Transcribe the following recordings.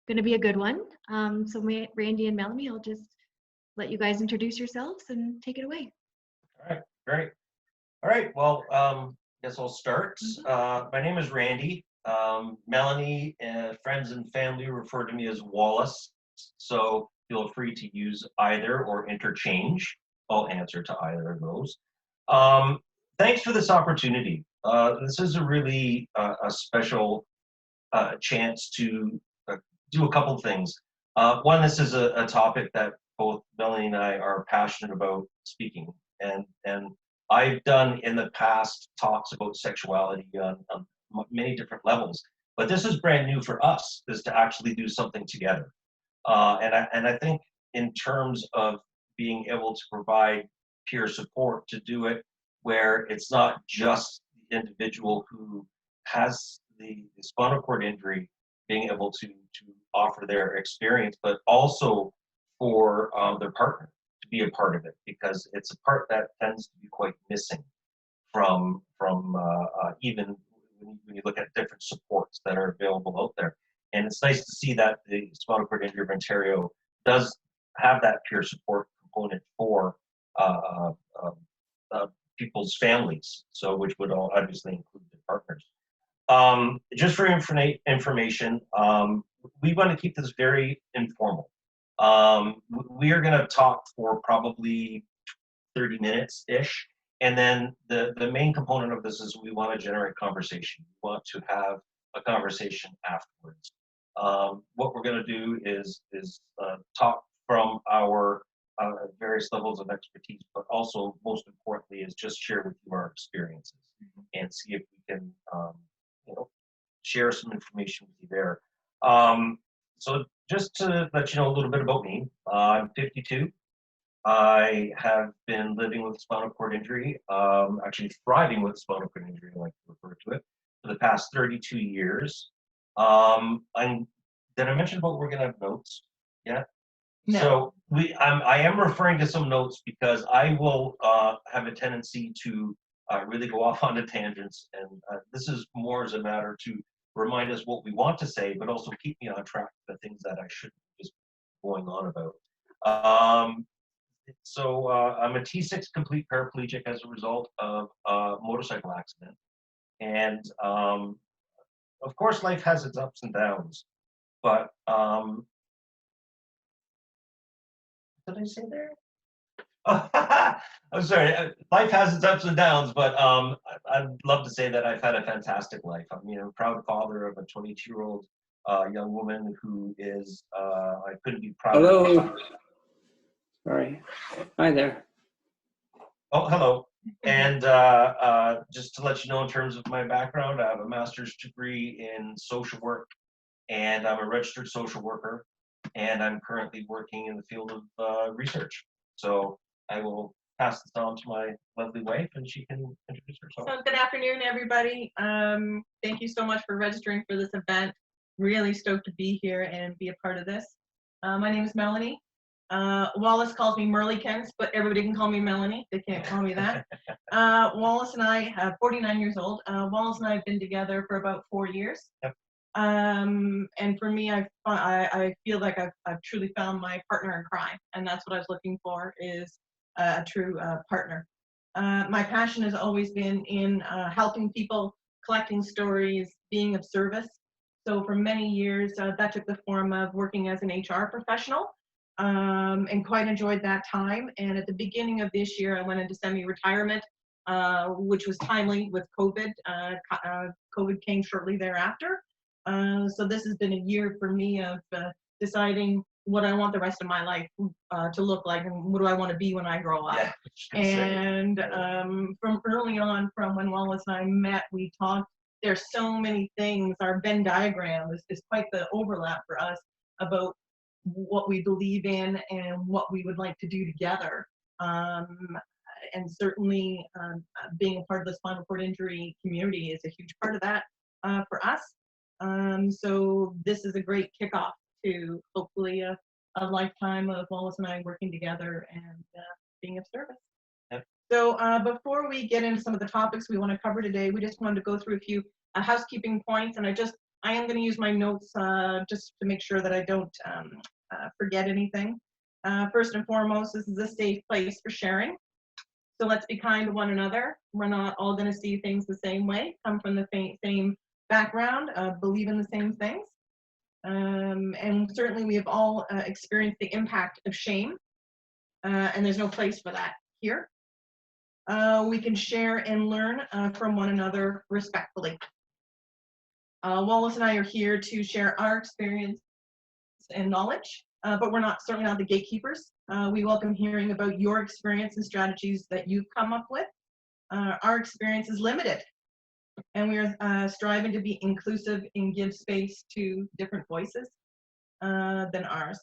going to be a good one. So Randy and Melanie, I'll just let you guys introduce yourselves and take it away. All right, great. All right, well, guess I'll start. My name is Randy. Melanie and friends and family refer to me as Wallace, so feel free to use either or interchange. I'll answer to either of those. Thanks for this opportunity. This is a really a special chance to do a couple things. One, this is a topic that both Melanie and I are passionate about speaking, and I've done in the past talks about sexuality on many different levels, but this is brand new for us, is to actually do something together. And I think in terms of being able to provide peer support to do it, where it's not just the individual who has the spinal cord injury being able to offer their experience, but also for their partner to be a part of it, because it's a part that tends to be quite missing from even when you look at different supports that are available out there. And it's nice to see that the Spinal Cord Injury of Ontario does have that peer support component for people's families, so which would all obviously include their partners. Just for information, we want to keep this very informal. We are going to talk for probably 30 minutes-ish, and then the main component of this is we want to generate conversation. We want to have a conversation afterwards. What we're going to do is talk from our various levels of expertise, but also, most importantly, is just share with you our experiences and see if we can share some information with you there. So just to let you know a little bit about me, I'm 52. I have been living with spinal cord injury, actually thriving with spinal cord injury, I like to refer to it, for the past 32 years. Did I mention about we're going to have notes? Yeah. No. So I am referring to some notes because I will have a tendency to really go off onto tangents, and this is more as a matter to remind us what we want to say, but also keep me on track for the things that I shouldn't just going on about. So I'm a T6 complete paraplegic as a result of a motorcycle accident, and of course life has its ups and downs, but what did I say there? I'm sorry. Life has its ups and downs, but I'd love to say that I've had a fantastic life. I'm, a proud father of a 22-year-old young woman who is. I couldn't be prouder. Hello. Sorry. Hi there. Oh, hello. And just to let you know, in terms of my background, I have a master's degree in social work, and I'm a registered social worker, and I'm currently working in the field of research. So I will pass this on to my lovely wife, and she can introduce herself. So good afternoon, everybody. Thank you so much for registering for this event. Really stoked to be here and be a part of this. My name is Melanie. Wallace calls me Merlykins, but everybody can call me Melanie. They can't call me that. Wallace and I have 49 years old. Wallace and I have been together for about 4 years. Yep. And for me, I feel like I've truly found my partner in crime, and that's what I was looking for, is a true partner. My passion has always been in helping people, collecting stories, being of service. So for many years, that took the form of working as an HR professional, and quite enjoyed that time. And at the beginning of this year, I went into semi-retirement, which was timely with COVID. COVID came shortly thereafter. So this has been a year for me of deciding what I want the rest of my life to look like, and what do I want to be when I grow up. Yeah, and from early on, from when Wallace and I met, we talked. There's so many things. Our Venn diagram is quite the overlap for us about what we believe in and what we would like to do together. And certainly being a part of the spinal cord injury community is a huge part of that for us. So this is a great kickoff to hopefully a lifetime of Wallace and I working together and being of service. Yep. So before we get into some of the topics we want to cover today, we just wanted to go through a few housekeeping points, and I just I am going to use my notes just to make sure that I don't forget anything. First and foremost, this is a safe place for sharing. So let's be kind to one another. We're not all going to see things the same way, come from the same background, believe in the same things. And certainly we have all experienced the impact of shame, and there's no place for that here. We can share and learn from one another respectfully. Wallace and I are here to share our experience and knowledge, but we're certainly not the gatekeepers. We welcome hearing about your experience and strategies that you've come up with. Our experience is limited, and we are striving to be inclusive and give space to different voices than ours.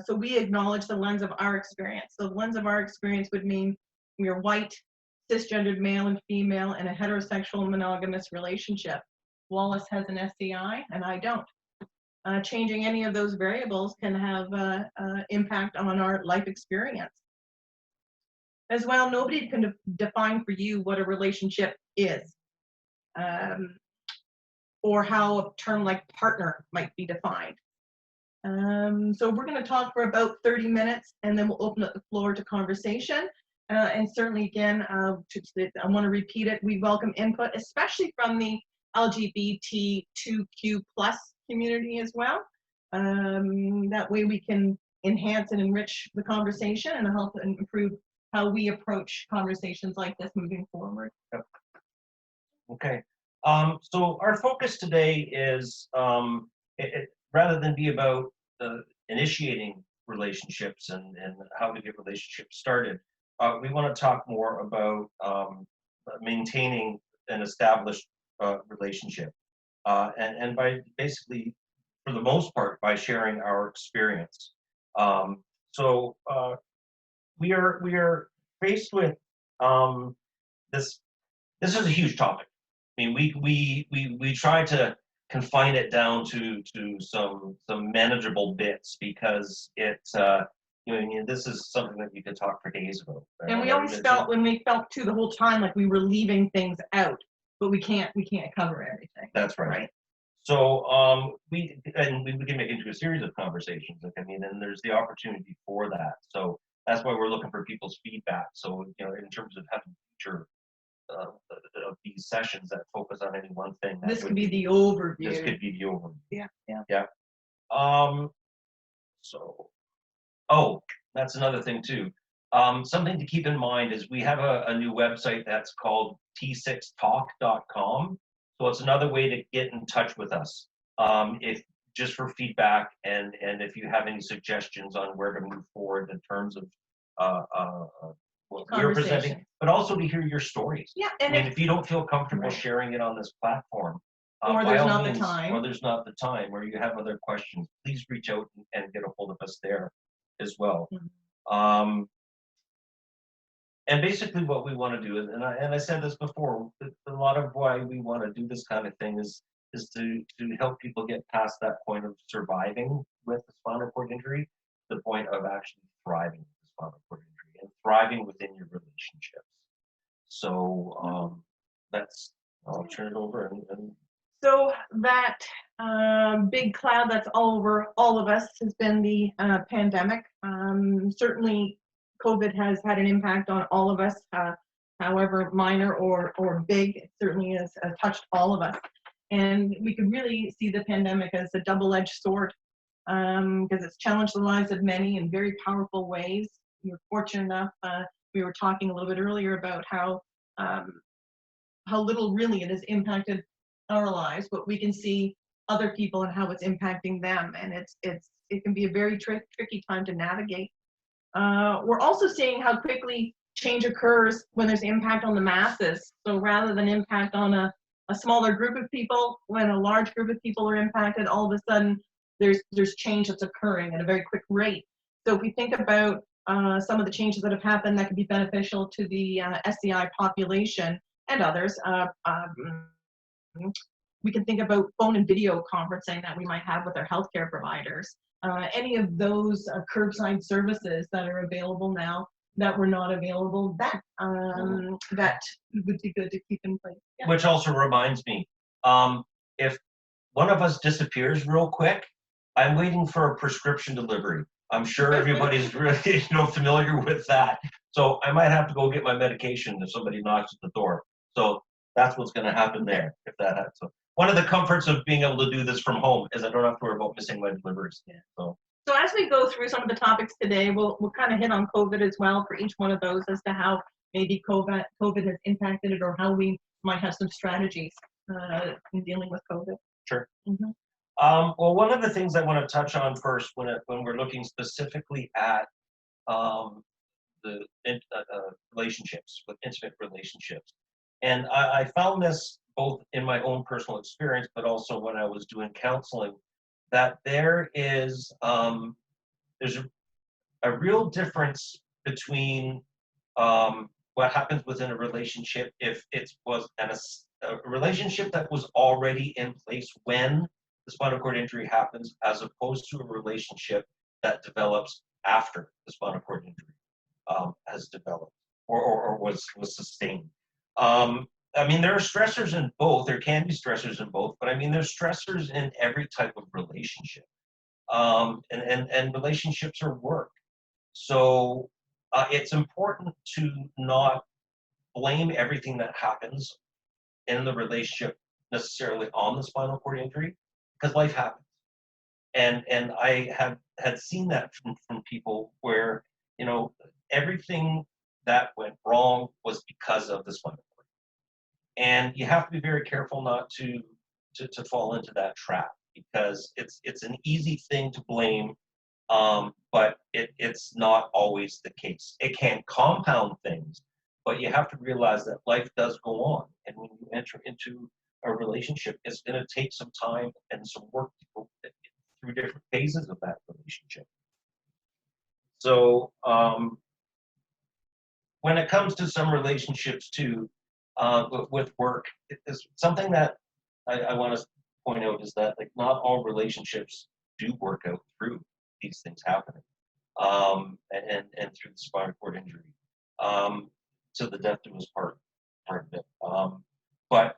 So we acknowledge the lens of our experience. The lens of our experience would mean we are white, cisgendered male and female in a heterosexual monogamous relationship. Wallace has an SCI and I don't. Changing any of those variables can have impact on our life experience. As well, nobody can define for you what a relationship is, or how a term like partner might be defined. So we're going to talk for about 30 minutes, and then we'll open up the floor to conversation. And certainly, again, I want to repeat it, we welcome input, especially from the LGBTQ+ community as well. That way we can enhance and enrich the conversation and help and improve how we approach conversations like this moving forward. Yep. Okay. So our focus today is, rather than be about initiating relationships and how to get relationships started, we want to talk more about maintaining an established relationship, and by basically, for the most part, by sharing our experience. So we are faced with this. This is a huge topic. I mean, we try to confine it down to some manageable bits, because it's this is something that you could talk for days about. And we always felt, when we felt too the whole time, like we were leaving things out, but we can't cover everything. That's right. So we can make into a series of conversations. Like, I mean, and there's the opportunity for that. So that's why we're looking for people's feedback. So in terms of having future of these sessions that focus on any one thing, this could be the overview. This could be the overview. Yeah. So, that's another thing too. Something to keep in mind is we have a new website that's called t6talk.com. So it's another way to get in touch with us, if just for feedback, and if you have any suggestions on where to move forward in terms of what you're presenting, but also to hear your stories. Yeah, and if you don't feel comfortable right. sharing it on this platform, or there's not the time, or there's not the time, or you have other questions, please reach out and get a hold of us there as well. Mm-hmm. And basically what we want to do, and I said this before, a lot of why we want to do this kind of thing is to help people get past that point of surviving with the spinal cord injury, to the point of actually thriving with the spinal cord injury and thriving within your relationships. So I'll turn it over and so that big cloud that's all over all of us has been the pandemic. Certainly COVID has had an impact on all of us, however minor or big. It certainly has touched all of us. And we could really see the pandemic as a double-edged sword, because it's challenged the lives of many in very powerful ways. We were fortunate enough, we were talking a little bit earlier about how little really it has impacted our lives, but we can see other people and how it's impacting them. And it can be a very tricky time to navigate. We're also seeing how quickly change occurs when there's impact on the masses. So rather than impact on a smaller group of people, when a large group of people are impacted, all of a sudden there's change that's occurring at a very quick rate. So if we think about some of the changes that have happened that could be beneficial to the SCI population and others, we can think about phone and video conferencing that we might have with our healthcare providers. Any of those curbside services that are available now that were not available then, that would be good to keep in place. Yeah. Which also reminds me, if one of us disappears real quick, I'm waiting for a prescription delivery. I'm sure everybody's really familiar with that. So I might have to go get my medication if somebody knocks at the door. So that's what's going to happen there if that happens. So one of the comforts of being able to do this from home is I don't have to worry about missing my deliveries. Yeah. So as we go through some of the topics today, we'll kind of hit on COVID as well for each one of those as to how maybe COVID has impacted it or how we might have some strategies in dealing with COVID. Sure. Mm-hmm. Well, one of the things I want to touch on first when we're looking specifically at the relationships, with intimate relationships. And I found this both in my own personal experience, but also when I was doing counseling, that there's a real difference between what happens within a relationship if it was a relationship that was already in place when the spinal cord injury happens, as opposed to a relationship that develops after the spinal cord injury has developed or was sustained. I mean, there are stressors in both. There can be stressors in both, but I mean, there's stressors in every type of relationship. And relationships are work. So it's important to not blame everything that happens in the relationship necessarily on the spinal cord injury, because life happens. And I had seen that from people where, everything that went wrong was because of the spinal cord. And you have to be very careful not to fall into that trap, because it's an easy thing to blame, but it's not always the case. It can compound things, but you have to realize that life does go on. And when you enter into a relationship, it's going to take some time and some work to go through different phases of that relationship. So when it comes to some relationships too, with work, it's something that I want to point out is that like not all relationships do work out through these things happening, and through the spinal cord injury. So the death was part of it. But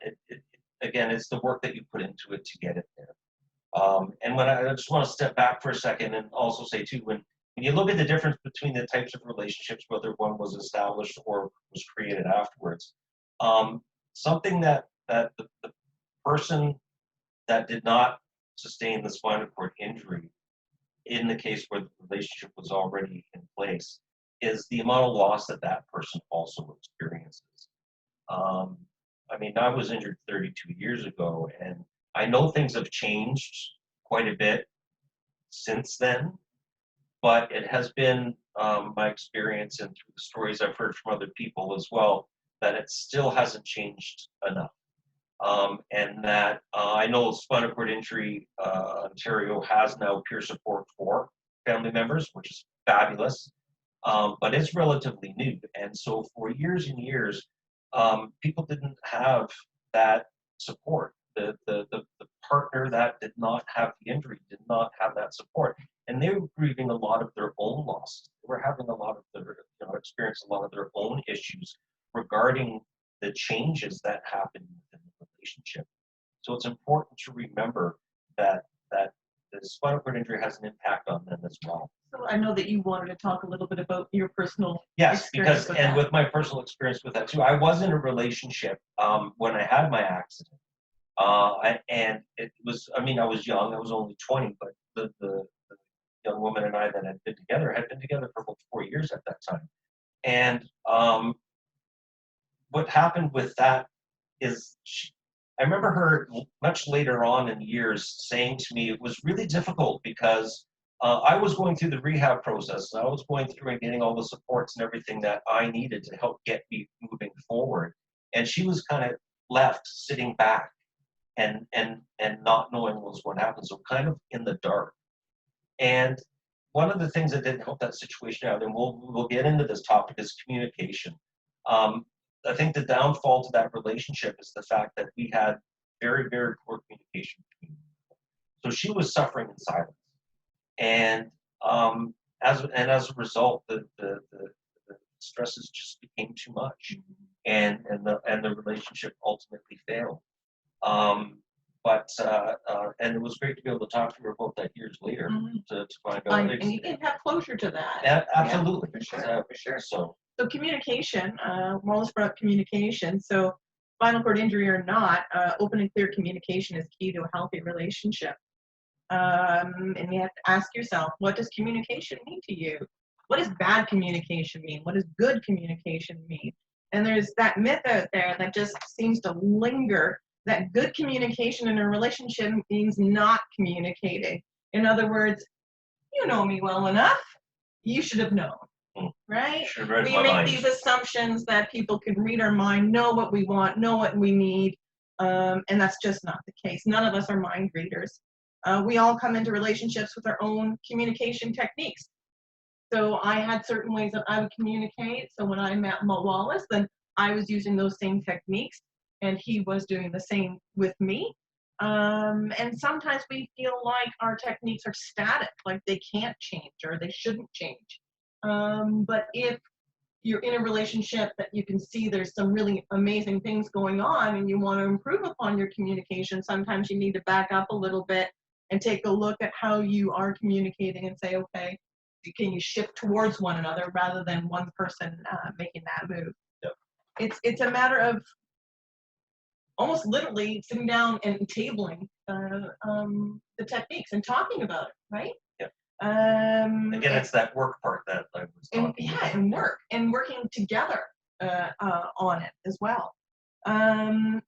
again, it's the work that you put into it to get it there. And when I just want to step back for a second and also say too, when you look at the difference between the types of relationships, whether one was established or was created afterwards, something that the person that did not sustain the spinal cord injury in the case where the relationship was already in place is the amount of loss that that person also experiences. I mean, I was injured 32 years ago, and I know things have changed quite a bit since then, but it has been my experience and through the stories I've heard from other people as well, that it still hasn't changed enough. And that I know Spinal Cord Injury Ontario has now peer support for family members, which is fabulous, but it's relatively new. And so for years and years, people didn't have that support. The partner that did not have the injury did not have that support. And they were grieving a lot of their own loss. They were having a lot of their, experience a lot of their own issues regarding the changes that happen within the relationship. So it's important to remember that the spinal cord injury has an impact on them as well. So I know that you wanted to talk a little bit about your personal Yes, experience because and with my personal experience with that too, I was in a relationship when I had my accident, and it was, I mean, I was young, I was only 20, but the young woman and I that had been together for about 4 years at that time, and what happened with that is I remember her much later on in years saying to me it was really difficult because I was going through the rehab process. I was going through and getting all the supports and everything that I needed to help get me moving forward. And she was kind of left sitting back and not knowing what was going to happen. So kind of in the dark. And one of the things that didn't help that situation out, and we'll get into this topic, is communication. I think the downfall to that relationship is the fact that we had very, very poor communication between people. So she was suffering in silence. And as a result, the stresses just became too much, and the relationship ultimately failed. And it was great to be able to talk to her about that years later Mhm. to find out. And you can have closure to that. Yeah, absolutely. For sure, for sure. So, So communication, Wallace brought up communication. So spinal cord injury or not, open and clear communication is key to a healthy relationship. And you have to ask yourself, what does communication mean to you? What does bad communication mean? What does good communication mean? And there's that myth out there that just seems to linger that good communication in a relationship means not communicating. In other words, you know me well enough, you should have known, right? should read We my make mind. these assumptions that people can read our mind, know what we want, know what we need, and that's just not the case. None of us are mind readers. We all come into relationships with our own communication techniques. So I had certain ways that I would communicate. So when I met Wallace, then I was using those same techniques, and he was doing the same with me. And sometimes we feel like our techniques are static, like they can't change or they shouldn't change. But if you're in a relationship that you can see there's some really amazing things going on and you want to improve upon your communication, sometimes you need to back up a little bit and take a look at how you are communicating and say, okay, can you shift towards one another rather than one person making that move? Yep. It's a matter of almost literally sitting down and tabling the techniques and talking about it, right? Yep. Again, it's that work part that I was talking about. And working together on it as well. And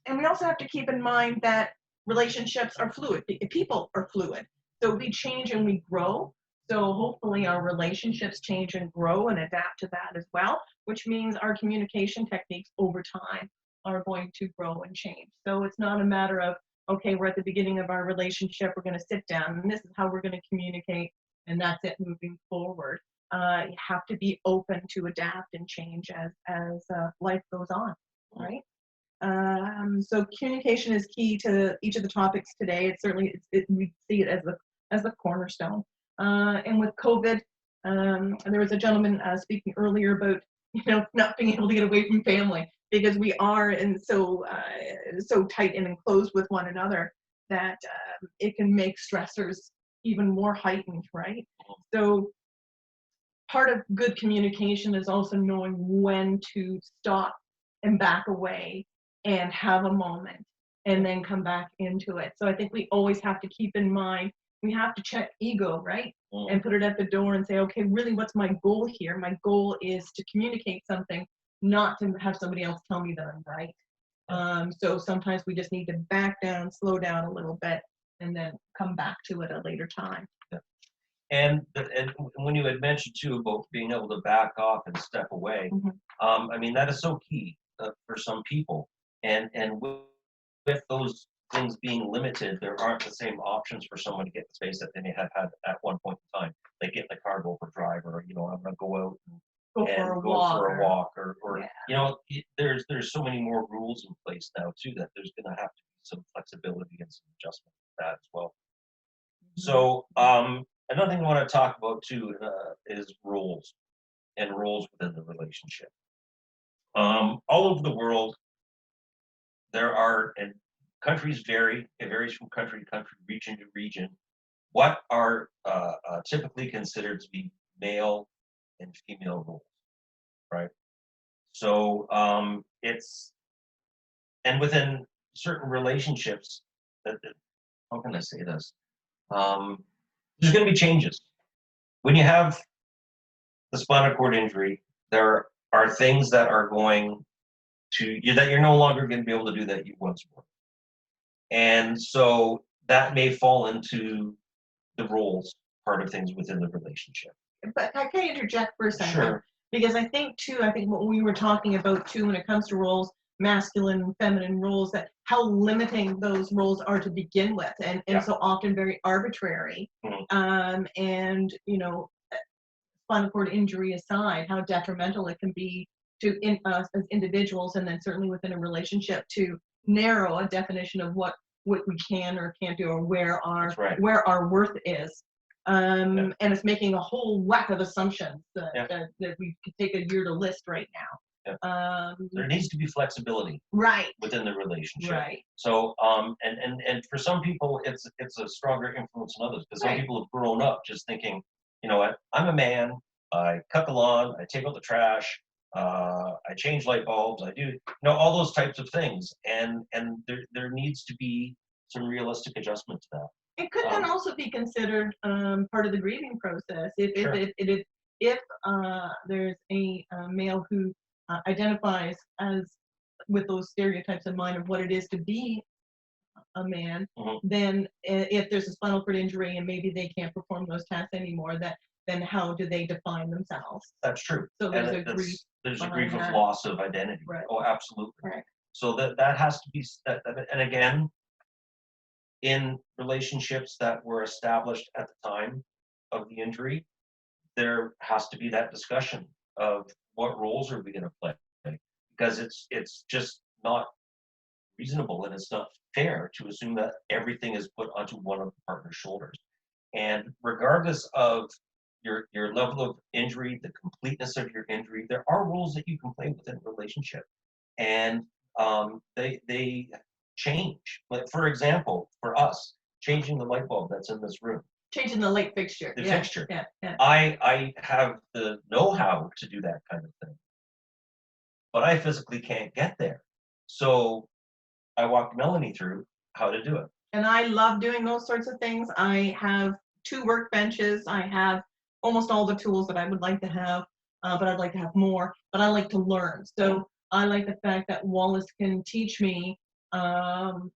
we also have to keep in mind that relationships are fluid. People are fluid. So we change and we grow. So hopefully our relationships change and grow and adapt to that as well, which means our communication techniques over time are going to grow and change. So it's not a matter of, okay, we're at the beginning of our relationship, we're going to sit down and this is how we're going to communicate, and that's it moving forward. You have to be open to adapt and change as life goes on, right? So communication is key to each of the topics today. It's certainly, we see it as the cornerstone. And with COVID, there was a gentleman speaking earlier about, not being able to get away from family because we are so tight and enclosed with one another that it can make stressors even more heightened, right? So part of good communication is also knowing when to stop and back away and have a moment and then come back into it. So I think we always have to keep in mind, we have to check ego, right? And put it at the door and say, okay, really, what's my goal here? My goal is to communicate something, not to have somebody else tell me that I'm right. So sometimes we just need to back down, slow down a little bit, and then come back to it at a later time. And when you had mentioned too about being able to back off and step away, I mean, that is so key for some people. And with those things being limited, there aren't the same options for someone to get the space that they may have had at one point in time. They get in the car, go for a drive, or I'm going to go out and Go for a walk, or there's so many more rules in place now too that there's going to have to be some flexibility and some adjustment to that as well. So another thing I want to talk about too is roles and roles within the relationship. All over the world, there are, and countries vary. It varies from country to country, region to region. What are typically considered to be male and female roles, right? So and within certain relationships, how can I say this? There's going to be changes. When you have the spinal cord injury, there are things that are going that you're no longer going to be able to do that you once were. And so that may fall into the roles part of things within the relationship. But I can interject for a second. Sure. Because I think what we were talking about too when it comes to roles, masculine and feminine roles, that how limiting those roles are to begin with, and so often very arbitrary. And spinal cord injury aside, how detrimental it can be to us as individuals, and then certainly within a relationship, to narrow a definition of what we can or can't do, or where our worth is. And it's making a whole whack of assumptions that we could take a year to list right now. There needs to be flexibility Right, within the relationship. right, So, and for some people, it's a stronger influence than others, because some Right. people have grown up just thinking, you know what, I'm a man, I cut the lawn, I take out the trash, I change light bulbs, I do, you know, all those types of things, and there needs to be some realistic adjustment to that. It could then also be considered part of the grieving process. Sure. If there's a male who identifies as with those stereotypes in mind of what it is to be a man, Mhm. then if there's a spinal cord injury and maybe they can't perform those tasks anymore, then how do they define themselves? That's true. So And there's a grief there's a behind grief of that. loss of identity. Right. Oh, absolutely. Right. So that has to be, and again, in relationships that were established at the time of the injury, there has to be that discussion of what roles are we going to play, because it's just not reasonable and it's not fair to assume that everything is put onto one of the partner's shoulders. And regardless of your level of injury, the completeness of your injury, there are roles that you can play within a relationship, and they change. Like, for example, for us, changing the light bulb that's in this room, Changing the light fixture. the Yeah, fixture. Yeah, yeah. I have the know-how to do that kind of thing, but I physically can't get there. So I walked Melanie through how to do it. And I love doing those sorts of things. I have 2 workbenches. I have almost all the tools that I would like to have, but I'd like to have more. But I like to learn. So I like the fact that Wallace can teach me so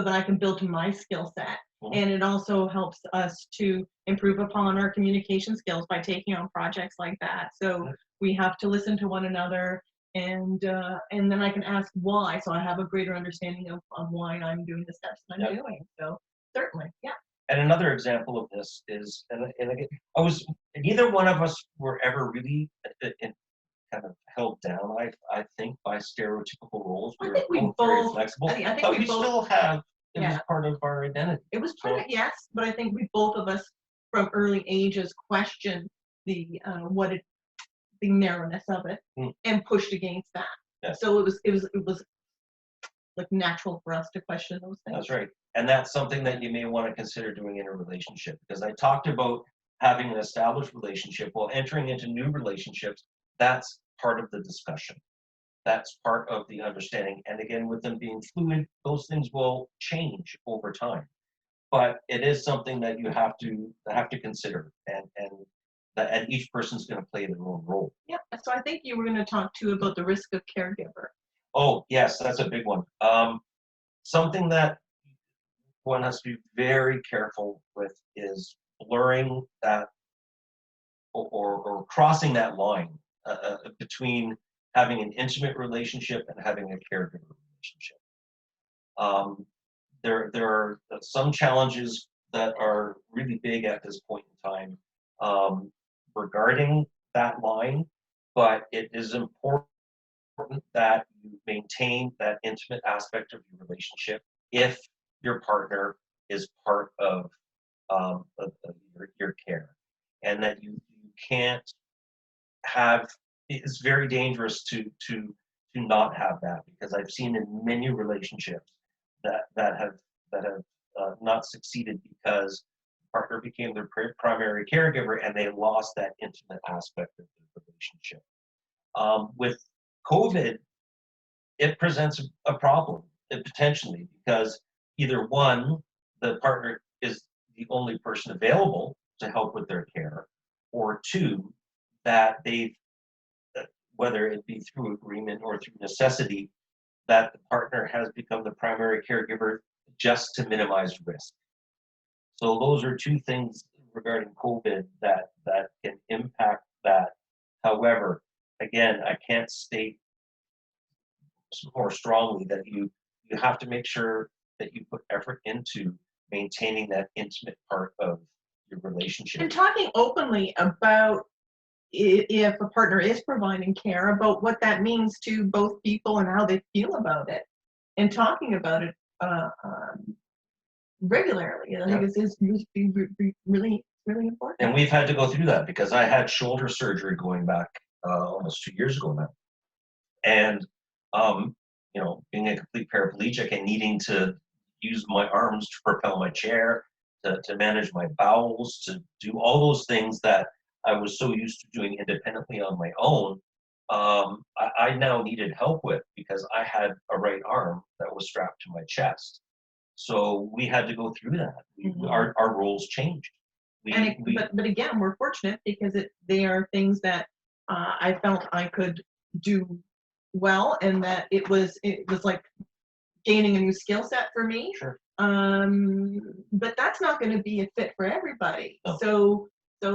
that I can build to my skill set. Mhm. And it also helps us to improve upon our communication skills by taking on projects like that. So we have to listen to one another, and then I can ask why, so I have a greater understanding of why I'm doing the steps that I'm Yep. doing. So certainly, yeah. And another example of this is, and again, neither one of us were ever really kind of held down, I think, by stereotypical roles. I We were think we very both- flexible, I think but we we both- still have, it was Yeah. part of our identity. It was part of, yes, but I think we both of us from early ages questioned the the narrowness of it Mm. and pushed against that. Yeah. So it was like natural for us to question those things. That's right. And that's something that you may want to consider doing in a relationship, because I talked about having an established relationship. Well, entering into new relationships, that's part of the discussion. That's part of the understanding. And again, with them being fluid, those things will change over time. But it is something that you have to consider, and each person's going to play their own role. Yeah. So I think you were going to talk too about the risk of caregiver. Oh, yes, that's a big one. Something that one has to be very careful with is blurring that or crossing that line between having an intimate relationship and having a caregiver relationship. There are some challenges that are really big at this point in time regarding that line, but it is important that you maintain that intimate aspect of your relationship if your partner is part of your care, and that you can't have. It's very dangerous to not have that, because I've seen in many relationships that have not succeeded because the partner became their primary caregiver and they lost that intimate aspect of the relationship. With COVID, it presents a problem, potentially, because either one, the partner is the only person available to help with their care, or two, that they've, whether it be through agreement or through necessity, that the partner has become the primary caregiver just to minimize risk. So those are two things regarding COVID that can impact that. However, again, I can't state more strongly that you have to make sure that you put effort into maintaining that intimate part of your relationship. And talking openly about if a partner is providing care, about what that means to both people and how they feel about it, and talking about it regularly. I think is really important. And we've had to go through that, because I had shoulder surgery going back almost 2 years ago now. And, you know, being a complete paraplegic and needing to use my arms to propel my chair, to manage my bowels, to do all those things that I was so used to doing independently on my own, I now needed help with because I had a right arm that was strapped to my chest. So we had to go through that. Our roles changed. But again, we're fortunate because they are things that I felt I could do well, and that it was like gaining a new skill set for me. Sure. But that's not going to be a fit for everybody. No. So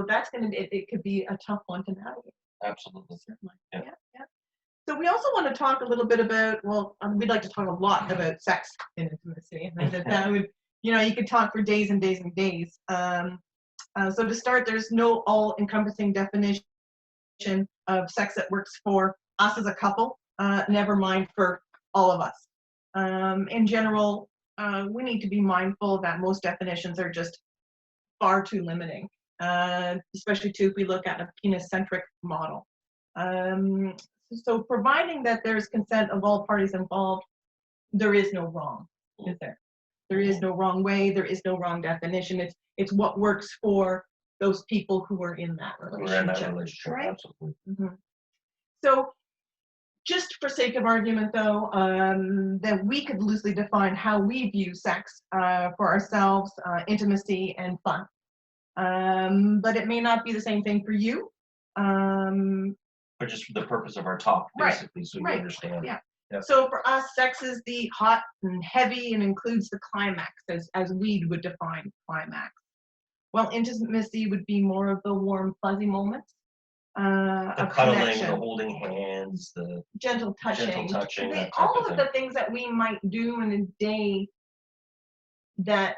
that's going to it could be a tough one to navigate. Absolutely. Certainly. Yeah. Yeah. So we also want to talk a little bit about, well, we'd like to talk a lot about sex and intimacy, and that would, you know, you could talk for days and days and days. So to start, there's no all-encompassing definition of sex that works for us as a couple, never mind for all of us. In general, we need to be mindful that most definitions are just far too limiting, especially too if we look at a penis-centric model. So providing that there's consent of all parties involved, there is no wrong, is there? There is no wrong way, there is no wrong definition. It's what works for those people who are in that relationship. Right? Absolutely. Mm-hmm. So just for sake of argument, though, that we could loosely define how we view sex for ourselves, intimacy and fun. But it may not be the same thing for you. But just for the purpose of our talk, basically, so you understand. Yeah. Yeah. So for us, sex is the hot and heavy and includes the climax, as we would define climax. Well, intimacy would be more of the warm, fuzzy moments. The cuddling, the holding hands, the gentle touching, all of the things that we might do in a day that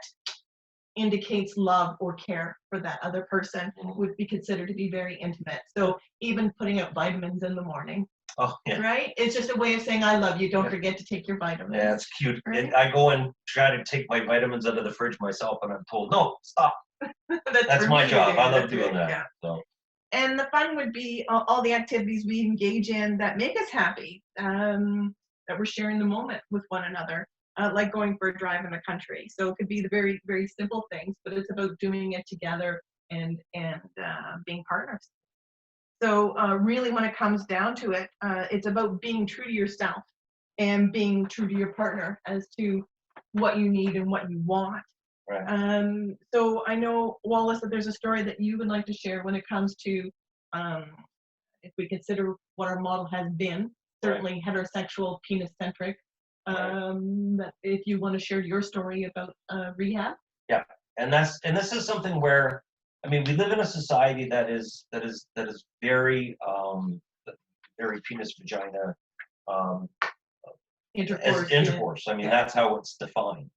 indicates love or care for that other person would be considered to be very intimate. So even putting out vitamins in the morning, right? It's just a way of saying I love you. Don't forget to take your vitamins. Yeah, it's cute. Right? I go and try to take my vitamins out of the fridge myself, and I'm told, no, stop. That's my job. I love doing that. Yeah. So. And the fun would be all the activities we engage in that make us happy, that we're sharing the moment with one another, like going for a drive in the country. So it could be the very, very simple things, but it's about doing it together and being partners. So really when it comes down to it, it's about being true to yourself and being true to your partner as to what you need and what you want. Right. So I know, Wallace, that there's a story that you would like to share when it comes to, if we consider what our model has been, certainly heterosexual, penis-centric, that if you want to share your story about rehab. Yeah, and this is something where, I mean, we live in a society that is very very penis vagina intercourse. I mean, that's how it's defined.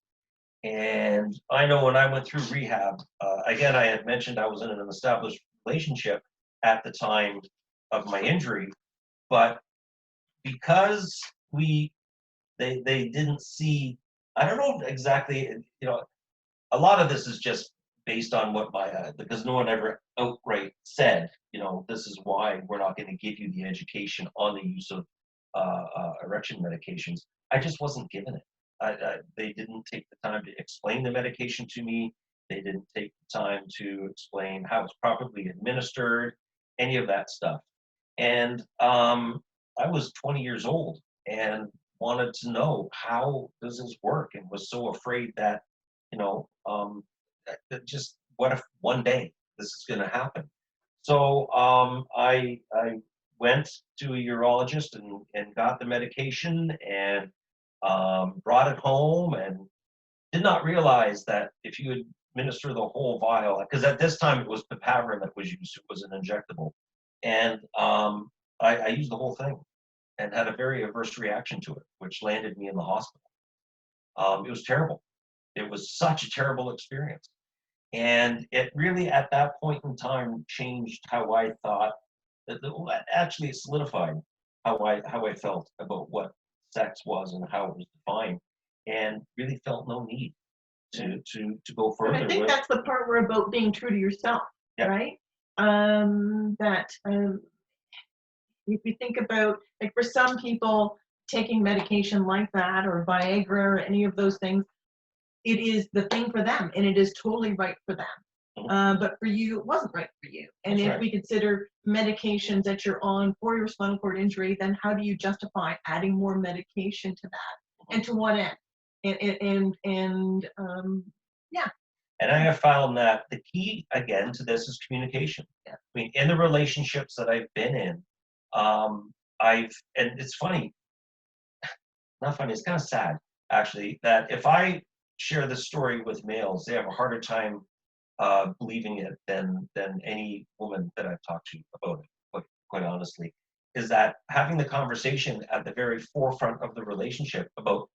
And I know when I went through rehab, again, I had mentioned I was in an established relationship at the time of my injury, but because they didn't see, I don't know exactly, you know, a lot of this is just based on what because no one ever outright said, you know, this is why we're not going to give you the education on the use of erection medications. I just wasn't given it. They didn't take the time to explain the medication to me. They didn't take the time to explain how it's properly administered, any of that stuff. And I was 20 years old and wanted to know, how does this work, and was so afraid that, you know, that just what if one day this is going to happen. So I went to a urologist and got the medication and brought it home, and did not realize that if you administer the whole vial, because at this time it was papaverine that was used, it was an injectable, and I used the whole thing and had a very adverse reaction to it, which landed me in the hospital. It was terrible. It was such a terrible experience. And it really, at that point in time, changed how I thought, actually it solidified how I felt about what sex was and how it was defined, and really felt no need to go further. And I think that's the part where about being true to yourself, right? That if we think about, like for some people, taking medication like that or Viagra or any of those things, it is the thing for them and it is totally right for them. But for you, it wasn't right for you. And That's if right. we consider medications that you're on for your spinal cord injury, then how do you justify adding more medication to that? And to what end? Yeah. And I have found that the key, again, to this is communication. Yeah. I mean, in the relationships that I've been in, and it's funny, not funny, it's kind of sad, actually, that if I share this story with males, they have a harder time believing it than any woman that I've talked to about it, quite honestly, is that having the conversation at the very forefront of the relationship about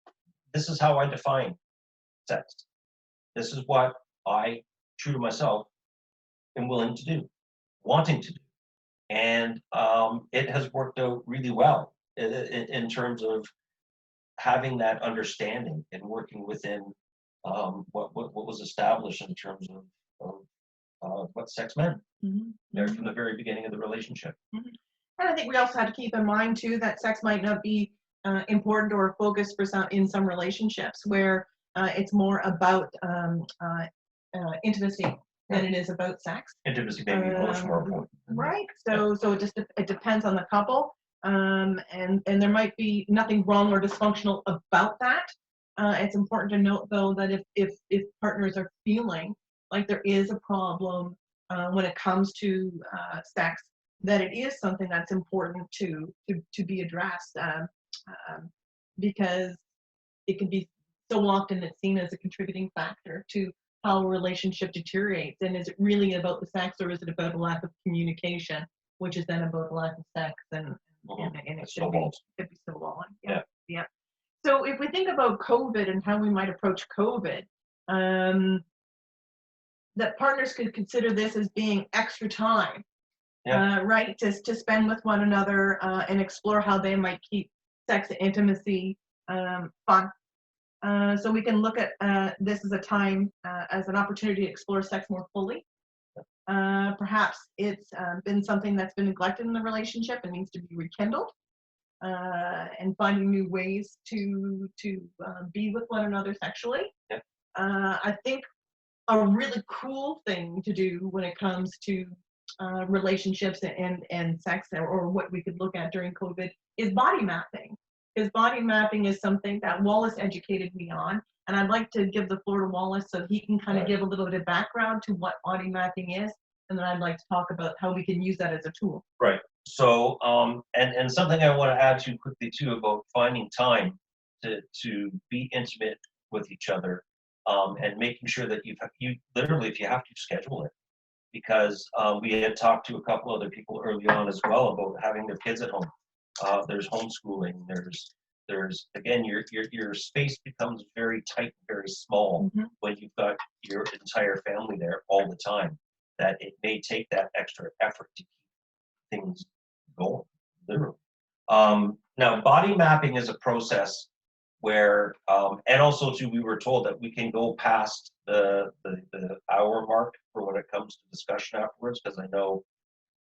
this is how I define sex. This is what I, true to myself, am willing to do, wanting to do. And it has worked out really well in terms of having that understanding and working within what was established in terms of what sex meant there from the very beginning of the relationship. And I think we also have to keep in mind too that sex might not be important or a focus for in some relationships where it's more about intimacy than it is about sex. Intimacy may be much more important. Right. So it depends on the couple, and there might be nothing wrong or dysfunctional about that. It's important to note though that if partners are feeling like there is a problem when it comes to sex, that it is something that's important to be addressed, because it can be so often it's seen as a contributing factor to how a relationship deteriorates. And is it really about the sex, or is it about a lack of communication, which is then about a lack of sex, and it should be snowballing. Yeah. Yeah. So if we think about COVID and how we might approach COVID, that partners could consider this as being extra time, right, to spend with one another and explore how they might keep sex and intimacy fun. So we can look at this as a time, as an opportunity to explore sex more fully. Perhaps it's been something that's been neglected in the relationship and needs to be rekindled, and finding new ways to be with one another sexually. Yeah. I think a really cool thing to do when it comes to relationships and sex, or what we could look at during COVID, is body mapping. Because body mapping is something that Wallace educated me on, and I'd like to give the floor to Wallace so he can kind of give a little bit of background to what body mapping is, and then I'd like to talk about how we can use that as a tool. Right. So, and something I want to add to quickly too about finding time to be intimate with each other, and making sure that you literally, if you have to, schedule it, because we had talked to a couple other people early on as well about having their kids at home. There's homeschooling. There's again, your space becomes very tight, very small when you've got your entire family there all the time. That it may take that extra effort to keep things going, literally. Now, body mapping is a process where, and also too, we were told that we can go past the hour mark for when it comes to discussion afterwards, because I know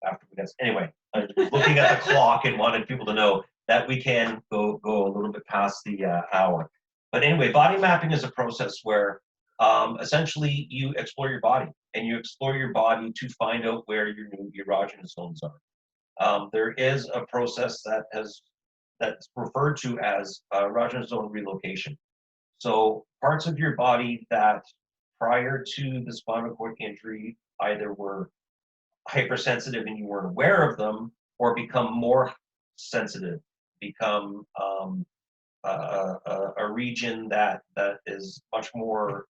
after we got, anyway, I was looking at the clock and wanted people to know that we can go a little bit past the hour. But anyway, body mapping is a process where essentially you explore your body, and you explore your body to find out where your new erogenous zones are. There is a process that's referred to as erogenous zone relocation. So parts of your body that prior to the spinal cord injury either were hypersensitive and you weren't aware of them, or become more sensitive, become a region that is much more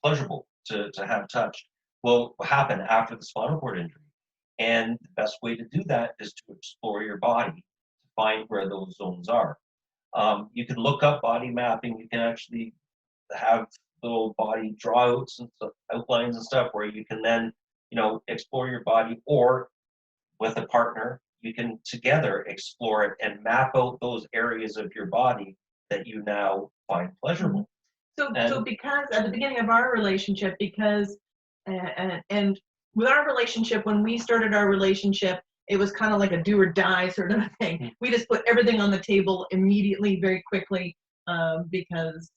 pleasurable to have touched, will happen after the spinal cord injury. And the best way to do that is to explore your body to find where those zones are. You can look up body mapping. You can actually have little body drawouts and stuff, outlines and stuff, where you can then, explore your body, or with a partner, you can together explore it and map out those areas of your body that you now find pleasurable. So because at the beginning of our relationship, and with our relationship, when we started our relationship, it was kind of like a do or die sort of thing. We just put everything on the table immediately, very quickly, because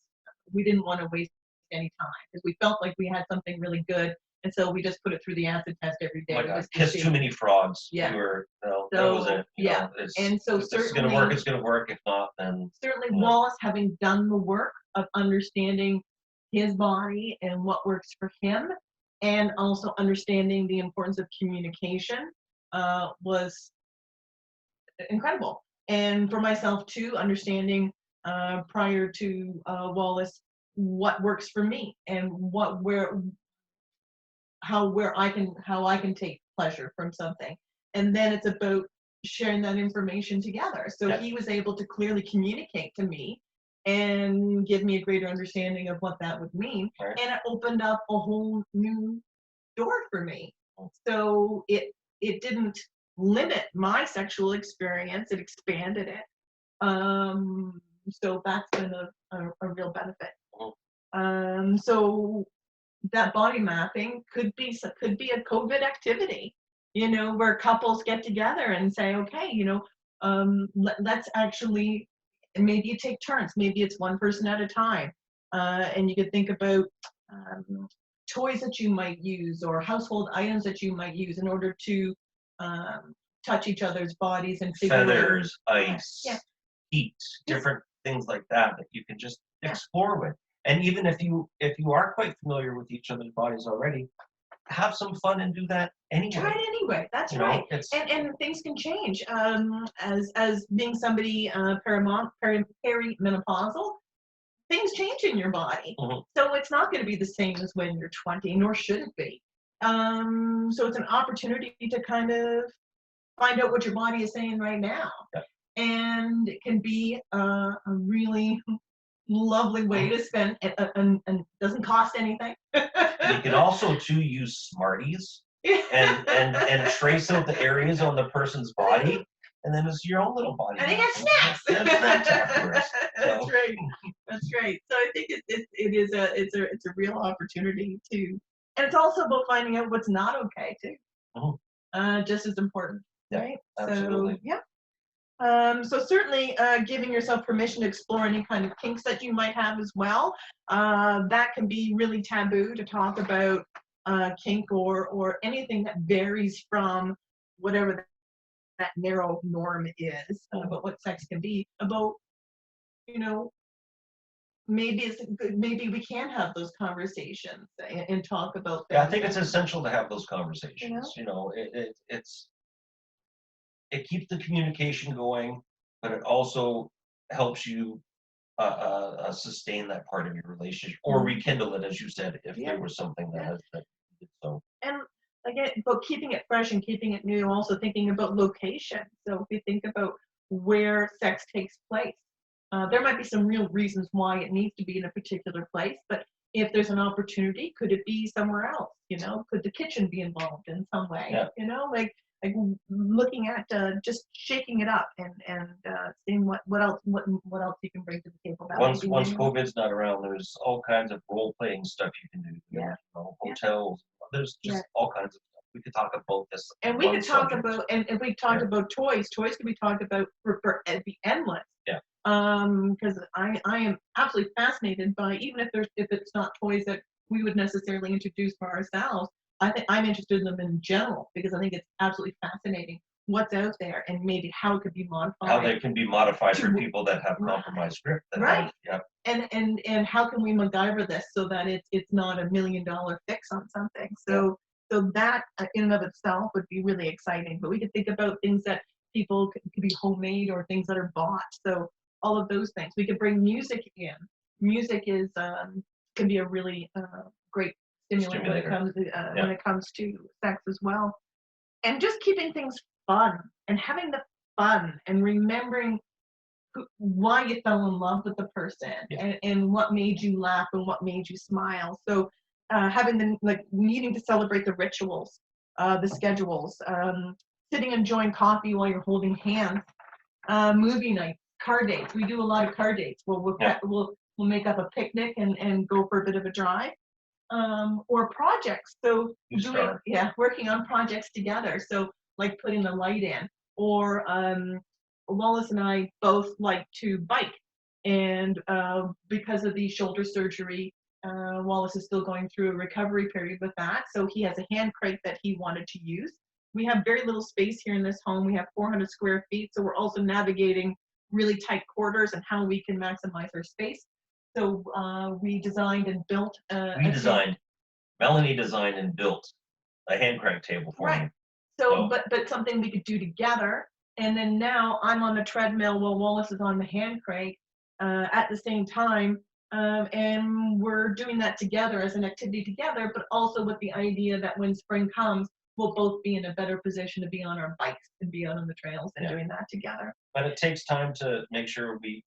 we didn't want to waste any time, because we felt like we had something really good, and so we just put it through the acid test every day. Oh my God, just to kiss see. too many frogs. Yeah. You were, no, that So, was it. You yeah. know, And so if this is gonna work, it's gonna work. If not, then certainly yeah. Wallace, having done the work of understanding his body and what works for him, and also understanding the importance of communication, was incredible. And for myself too, understanding prior to Wallace what works for me and how I can take pleasure from something. And then it's about sharing that information together. So Yeah. he was able to clearly communicate to me and give me a greater understanding of what that would mean. Right. And it opened up a whole new door for me. So it didn't limit my sexual experience, it expanded it. So that's been a real benefit. So that body mapping could be a COVID activity, where couples get together and say, okay, let's actually, maybe you take turns, maybe it's one person at a time, and you could think about toys that you might use or household items that you might use in order to touch each other's bodies and figure Feathers, out. ice, Yeah. heat, different things like that you can just explore with. And even if you are quite familiar with each other's bodies already, have some fun and do that anyway. Try it anyway. That's right. And things can change. As being somebody perimenopausal, things change in your body. Mm-hmm. So it's not going to be the same as when you're 20, nor should it be. So it's an opportunity to kind of find out what your body is saying right now. Yep. And it can be a really lovely way to spend, and doesn't cost anything. You can also too use Smarties and trace out the areas on the person's body, and then it's your own little body. And you get snacks. Snacks afterwards. That's right. That's right. So I think it's a real opportunity to, and it's also about finding out what's not okay too. Mm-hmm. Just as important. Yeah, right. absolutely. So yeah. So certainly giving yourself permission to explore any kind of kinks that you might have as well. That can be really taboo to talk about kink or anything that varies from whatever that narrow norm is about what sex can be. About, maybe we can have those conversations and talk about things. Yeah, I think it's essential to have those conversations. It keeps the communication going, but it also helps you sustain that part of your relationship or rekindle it, as you said, if there was something that did so. And again, but keeping it fresh and keeping it new, also thinking about location. So if we think about where sex takes place, there might be some real reasons why it needs to be in a particular place, but if there's an opportunity, could it be somewhere else? Could the kitchen be involved in some way? Yeah. Like looking at just shaking it up and seeing what else you can bring to the table. Once COVID's not around, there's all kinds of role playing stuff you can do. Yeah. Hotels. There's just all kinds of stuff. We could talk about this. And we could talk about, and if we talked about toys. Toys can be talked about for be endless. Yeah. Because I am absolutely fascinated by, even if it's not toys that we would necessarily introduce for ourselves, I think I'm interested in them in general, because I think it's absolutely fascinating what's out there and maybe how it could be modified. How they can be modified for people that have compromised script. Right. And how can we MacGyver this so that it's not $1 million fix on something? So that in and of itself would be really exciting. But we could think about things that people could be homemade or things that are bought. So all of those things. We could bring music in. Music is can be a really great stimulant when it comes to sex as well. And just keeping things fun and having the fun and remembering why you fell in love with the person and what made you laugh and what made you smile. So having needing to celebrate the rituals, the schedules, sitting enjoying coffee while you're holding hands, movie nights, car dates. We do a lot of car dates. We'll make up a picnic and go for a bit of a drive, or projects. So working on projects together. So like putting the light in, or Wallace and I both like to bike, and because of the shoulder surgery, Wallace is still going through a recovery period with that, so he has a hand crate that he wanted to use. We have very little space here in this home. We have 400 square feet, so we're also navigating really tight quarters and how we can maximize our space. So we designed and built. Melanie designed and built a hand crank table for me. So, but something we could do together. And then now I'm on the treadmill while Wallace is on the hand crank at the same time. And we're doing that together as an activity together, but also with the idea that when spring comes, we'll both be in a better position to be on our bikes and be out on the trails and doing that together. But it takes time to make sure we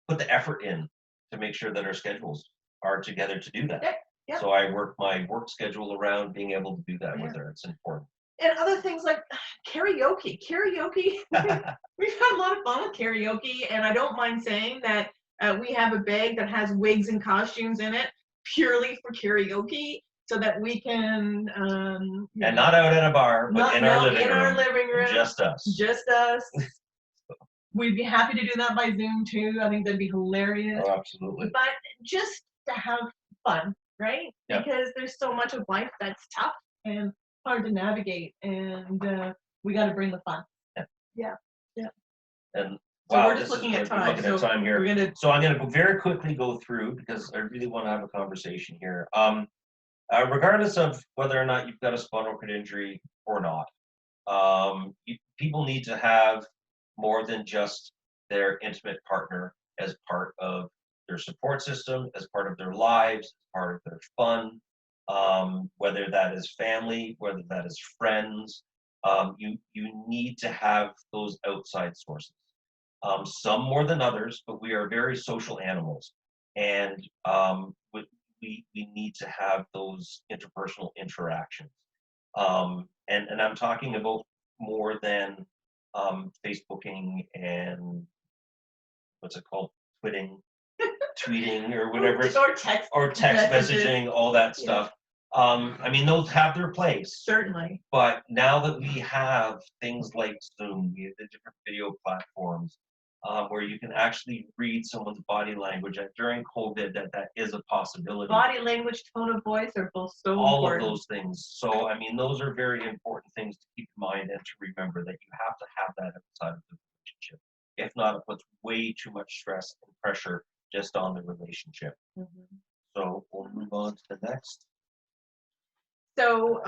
put the effort in to make sure that our schedules are together to do that. Yeah. So I work my work schedule around being able to do that with her. It's important. And other things like karaoke. We've had a lot of fun with karaoke, and I don't mind saying that we have a bag that has wigs and costumes in it purely for karaoke, so that we can and not out at a bar, but in our living room. Just us. We'd be happy to do that by Zoom too. I think that'd be hilarious. Oh, absolutely. But just to have fun, right? Yeah. Because there's so much of life that's tough and hard to navigate, and we got to bring the fun. Yeah. And so wow, we're just looking at time. Here. So I'm gonna very quickly go through, because I really want to have a conversation here. Regardless of whether or not you've got a spinal cord injury or not, people need to have more than just their intimate partner as part of their support system, as part of their lives, as part of their fun, whether that is family, whether that is friends. You need to have those outside sources. Some more than others, but we are very social animals, and we need to have those interpersonal interactions. And I'm talking about more than Facebooking and what's it called, tweeting or whatever, or text messaging, all that stuff. I mean, those have their place. Certainly. But now that we have things like Zoom, we have the different video platforms, where you can actually read someone's body language. And during COVID, that is a possibility. Body language, tone of voice are both so all important. Of those things. So, I mean, those are very important things to keep in mind and to remember, that you have to have that outside of the relationship. If not, it puts way too much stress and pressure just on the relationship. Mm-hmm. So we'll move on to the next. So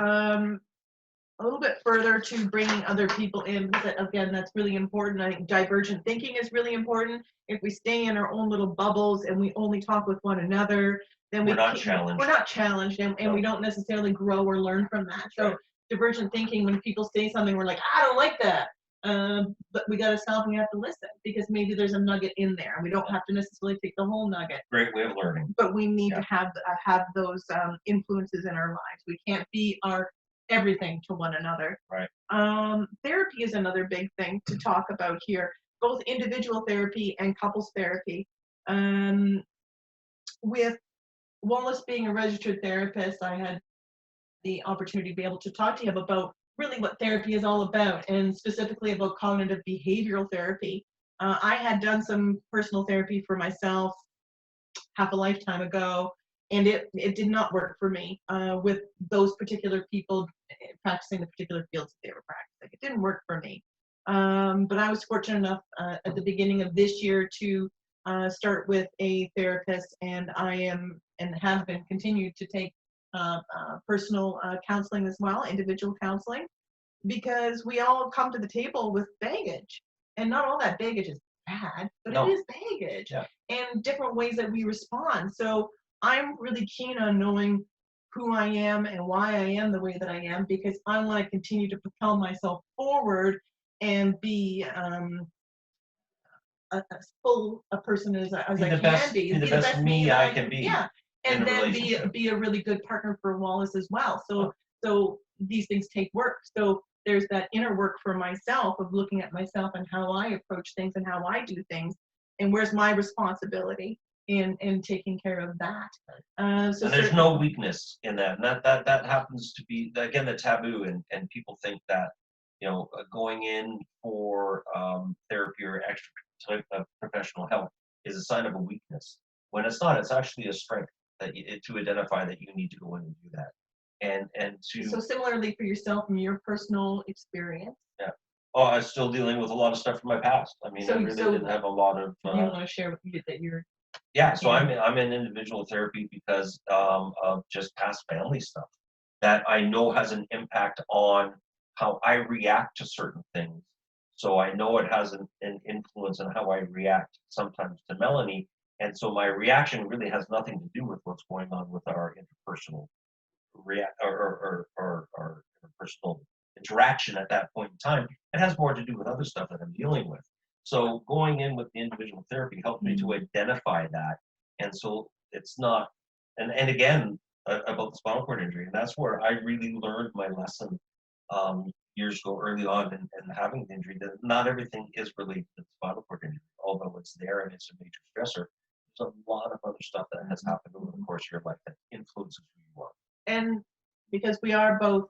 a little bit further to bringing other people in, because again, that's really important. I think divergent thinking is really important. If we stay in our own little bubbles and we only talk with one another, then we're not challenged. We're not challenged, and we don't necessarily grow or learn from that. So right. Divergent thinking, when people say something, we're like, I don't like that. But we got to stop and we have to listen, because maybe there's a nugget in there, and we don't have to necessarily take the whole nugget. Great way of learning. But we need to have those influences in our lives. We can't be our everything to one another. Right. Therapy is another big thing to talk about here, both individual therapy and couples therapy. With Wallace being a registered therapist, I had the opportunity to be able to talk to him about really what therapy is all about, and specifically about cognitive behavioral therapy. I had done some personal therapy for myself half a lifetime ago, and it did not work for me with those particular people practicing the particular fields that they were practicing. It didn't work for me. But I was fortunate enough at the beginning of this year to start with a therapist, and I am and have been continued to take personal counseling as well, individual counseling, because we all come to the table with baggage, and not all that baggage is bad, but it is baggage, and different ways that we respond. So I'm really keen on knowing who I am and why I am the way that I am, because I want to continue to propel myself forward and be as full a person as I can be. Be the best me I can be. Yeah. And then be a really good partner for Wallace as well. So these things take work. So there's that inner work for myself of looking at myself and how I approach things and how I do things, and where's my responsibility. in taking care of that. So And there's certainly- no weakness in that. And that happens to be, again, the taboo. And people think that, going in for therapy or extra type of professional help is a sign of a weakness. When it's not, it's actually a strength to identify that you need to go in and do that. And to So similarly for yourself, from your personal experience, oh, I'm still dealing with a lot of stuff from my past. I mean, I really didn't have a lot of. you want to share with you that you're. Yeah, so I'm in individual therapy because of just past family stuff that I know has an impact on how I react to certain things. So I know it has an influence on how I react sometimes to Melanie, and so my reaction really has nothing to do with what's going on with our interpersonal or interpersonal interaction at that point in time. It has more to do with other stuff that I'm dealing with. So going in with the individual therapy helped me to identify that. And so it's not, and again, about the spinal cord injury. And that's where I really learned my lesson years ago early on and having the injury, that not everything is related to the spinal cord injury, although it's there and it's a major stressor. There's a lot of other stuff that has happened over the course of your life that influences who you are. And because we are both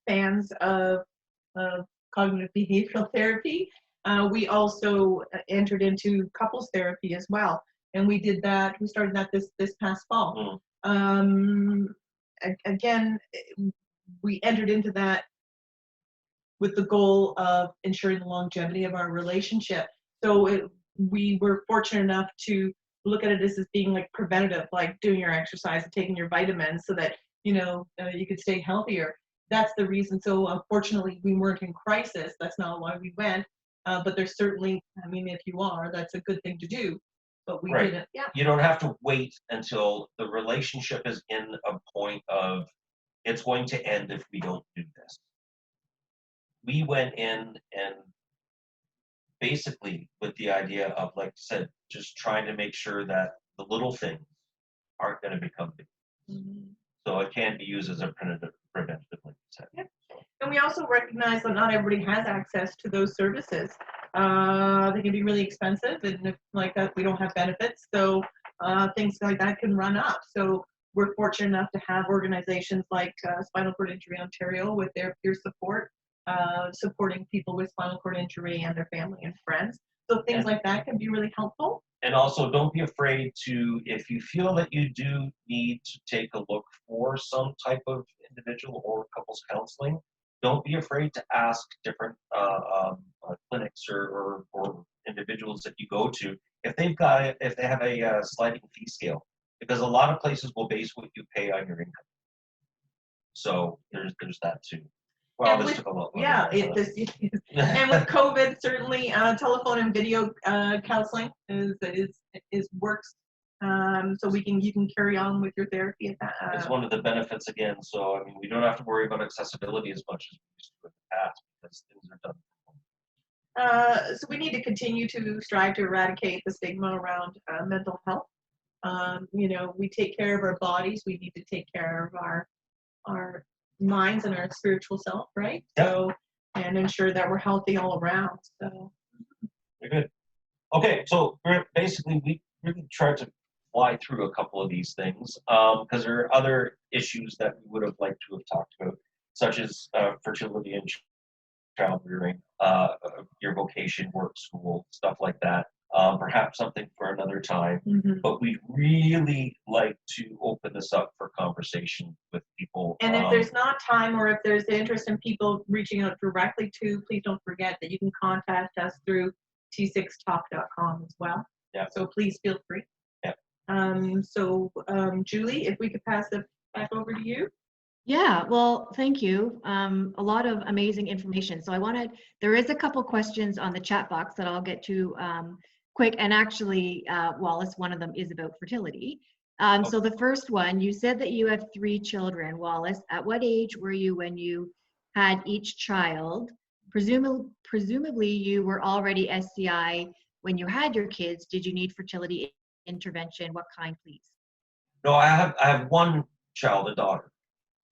fans of cognitive behavioral therapy, we also entered into couples therapy as well. And we did that, we started that this past fall. Again, we entered into that with the goal of ensuring the longevity of our relationship. So we were fortunate enough to look at it as being like preventative, like doing your exercise and taking your vitamins so that, you could stay healthier. That's the reason. So unfortunately, we weren't in crisis. That's not why we went. But there's certainly, if you are, that's a good thing to do. But we didn't. Yeah. You don't have to wait until the relationship is in a point of it's going to end if we don't do this. We went in and basically with the idea of, like I said, just trying to make sure that the little things aren't going to become big. So it can be used as a preventative, like you said. Yeah. And we also recognize that not everybody has access to those services. They can be really expensive, and if like that, we don't have benefits. So things like that can run up. So we're fortunate enough to have organizations like Spinal Cord Injury Ontario with their peer support, supporting people with spinal cord injury and their family and friends. So things like that can be really helpful. And also, don't be afraid to, if you feel that you do need to take a look for some type of individual or couples counseling, don't be afraid to ask different clinics or individuals that you go to if they have a sliding fee scale, because a lot of places will base what you pay on your income. So there's that too. Well, And this with, took a lot. yeah, and with COVID, certainly telephone and video counseling is works. So you can carry on with your therapy at that. It's one of the benefits again. So we don't have to worry about accessibility as much as we used to in the past because things are done. So we need to continue to strive to eradicate the stigma around mental health. We take care of our bodies. We need to take care of our minds and our spiritual self, right? Yep. So, and ensure that we're healthy all around. So. Very good. Okay, so basically we really tried to fly through a couple of these things because there are other issues that we would have liked to have talked about, such as fertility and child rearing, your vocation, work, school, stuff like that. Perhaps something for another time, but we'd really like to open this up for conversation with people. And if there's not time, or if there's interest in people reaching out directly to, please don't forget that you can contact us through t6talk.com as well. Yeah. So please feel free. Yeah. Julie, if we could pass it back over to you. Yeah, well, thank you. A lot of amazing information. So there is a couple questions on the chat box that I'll get to quick. And actually, Wallace, one of them is about fertility. So the first one, you said that you have 3 children, Wallace. At what age were you when you had each child? Presumably you were already SCI when you had your kids. Did you need fertility intervention? What kind, please? No, I have one child, a daughter.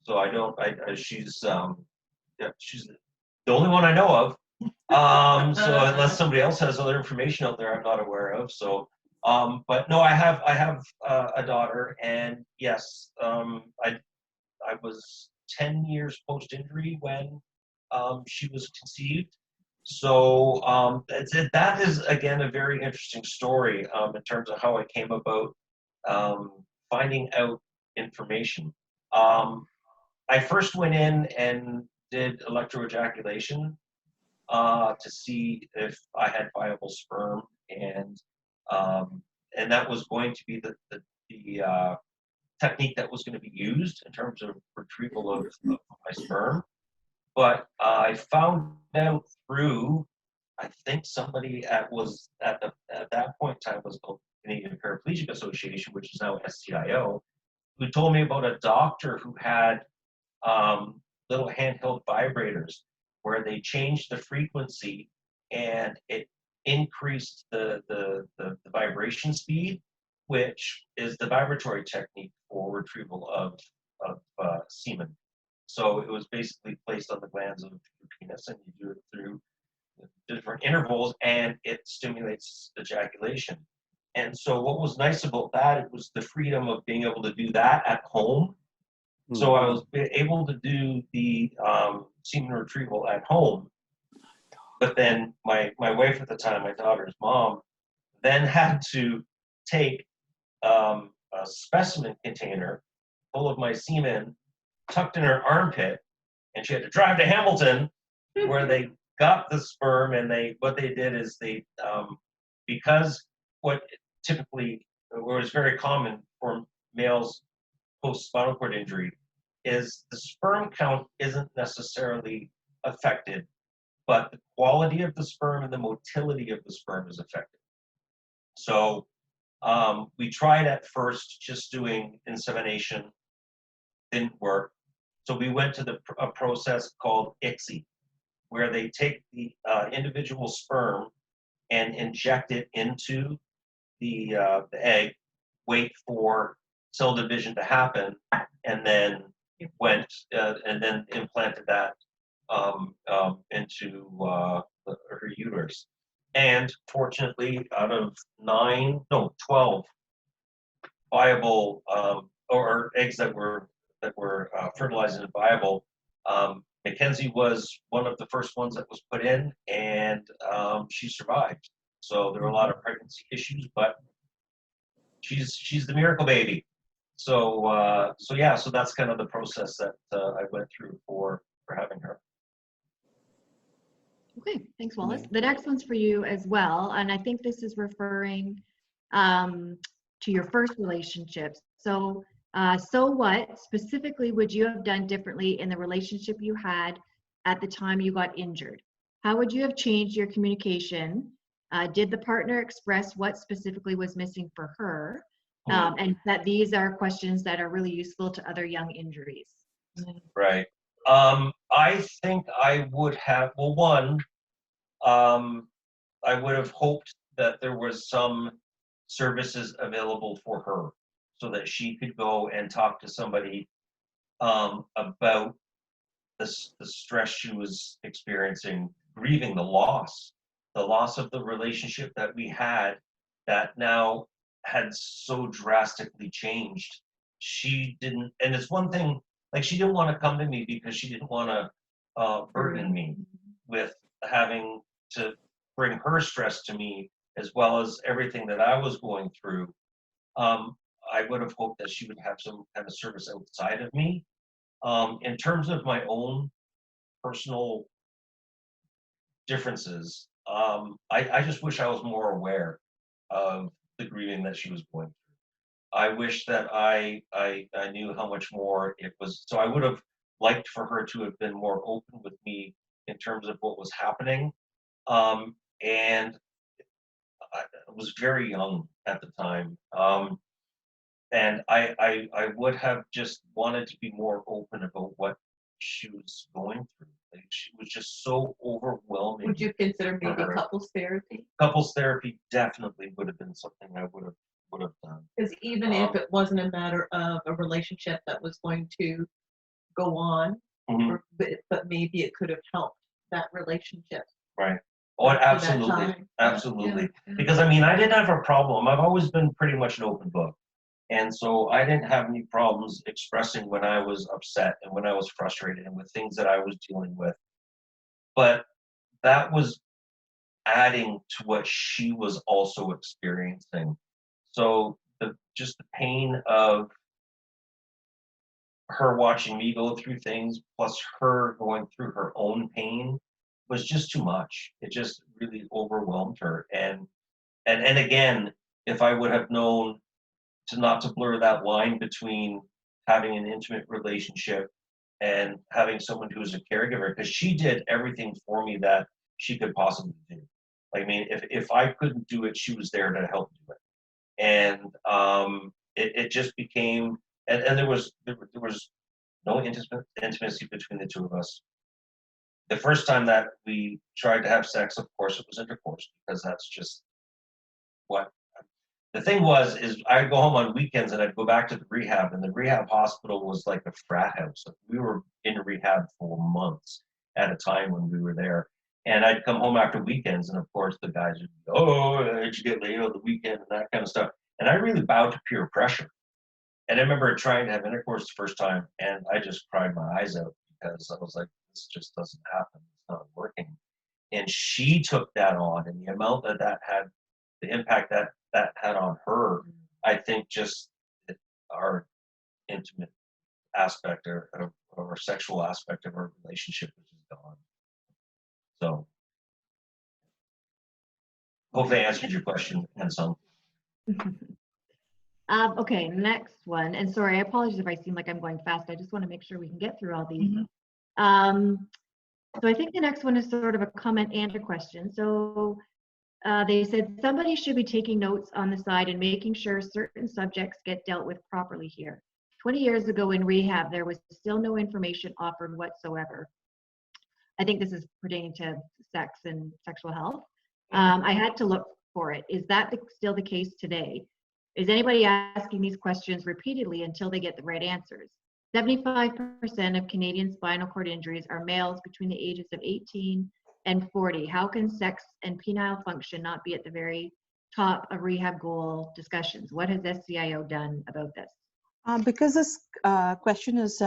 So she's she's the only one I know of. So unless somebody else has other information out there I'm not aware of. So But no, I have a daughter, and yes, I was 10 years post-injury when she was conceived. So that is, again, a very interesting story in terms of how I came about finding out information. I first went in and did electroejaculation to see if I had viable sperm, and that was going to be the technique that was going to be used in terms of retrieval of my sperm. But I found out through, I think somebody at that point in time was called Canadian Paraplegic Association, which is now SCIO, who told me about a doctor who had little handheld vibrators where they changed the frequency and it increased the vibration speed, which is the vibratory technique for retrieval of semen. So it was basically placed on the glands of your penis, and you do it through different intervals, and it stimulates ejaculation. And so what was nice about that, it was the freedom of being able to do that at home. So I was able to do the semen retrieval at home. But then my wife at the time, my daughter's mom, then had to take a specimen container full of my semen tucked in her armpit, and she had to drive to Hamilton where they got the sperm, and what they did is they because what typically was very common for males post spinal cord injury is the sperm count isn't necessarily affected, but the quality of the sperm and the motility of the sperm is affected. So we tried at first just doing insemination, didn't work. So we went to a process called ICSI, where they take the individual sperm and inject it into the egg, wait for cell division to happen, and then implanted that into her uterus. And fortunately, out of 12 viable or eggs that were fertilized and viable, Mackenzie was one of the first ones that was put in, and she survived. So there were a lot of pregnancy issues, but she's the miracle baby. So so that's kind of the process that I went through for having her. Okay, thanks, Wallace. The next one's for you as well, and I think this is referring to your first relationships. So what specifically would you have done differently in the relationship you had at the time you got injured? How would you have changed your communication? Did the partner express what specifically was missing for her? And that these are questions that are really useful to other young injuries. Right. I think I would have, well, one, I would have hoped that there was some services available for her so that she could go and talk to somebody about the stress she was experiencing, grieving the loss of the relationship that we had that now had so drastically changed. She didn't, and it's one thing, like she didn't want to come to me because she didn't want to burden me with having to bring her stress to me as well as everything that I was going through. I would have hoped that she would have some kind of service outside of me. In terms of my own personal differences, I just wish I was more aware of the grieving that she was going through. I wish that I knew how much more it was. So I would have liked for her to have been more open with me in terms of what was happening. And I was very young at the time. And I would have just wanted to be more open about what she was going through. Like, she was just so overwhelming. Would you consider maybe couples therapy? Couples therapy definitely would have been something I would have done. Because even if it wasn't a matter of a relationship that was going to go on, but maybe it could have helped that relationship. Right. Oh, that absolutely, time. absolutely. Yeah. Because I mean, I didn't have a problem. I've always been pretty much an open book. And so I didn't have any problems expressing when I was upset and when I was frustrated and with things that I was dealing with. But that was adding to what she was also experiencing. So just the pain of her watching me go through things, plus her going through her own pain, was just too much. It just really overwhelmed her. And again, if I would have known to not to blur that line between having an intimate relationship and having someone who is a caregiver, because she did everything for me that she could possibly do. Like, I mean, if I couldn't do it, she was there to help do it. And it just became, and there was no intimacy between the two of us. The first time that we tried to have sex, of course, it was intercourse, because that's just what the thing was. Is I'd go home on weekends and I'd go back to the rehab, and the rehab hospital was like a frat house. Like, we were in rehab for months at a time when we were there. And I'd come home after weekends, and of course the guys would go, "Oh, did you get laid on the weekend?" and that kind of stuff. And I really bowed to peer pressure. And I remember trying to have intercourse the first time, and I just cried my eyes out because I was like, "This just doesn't happen. It's not working." And she took that on, and the amount that that had, the impact that that had on her, I think just our intimate aspect, or sexual aspect of our relationship was just gone. So hopefully I answered your question and some. Okay, next one. And sorry, I apologize if I seem like I'm going fast. I just want to make sure we can get through all these. So I think the next one is sort of a comment and a question. So they said somebody should be taking notes on the side and making sure certain subjects get dealt with properly here. 20 years ago in rehab, there was still no information offered whatsoever. I think this is pertaining to sex and sexual health. I had to look for it. Is that still the case today? Is anybody asking these questions repeatedly until they get the right answers? 75% of Canadian spinal cord injuries are males between the ages of 18 and 40. How can sex and penile function not be at the very top of rehab goal discussions? What has SCIO done about this? Because this question is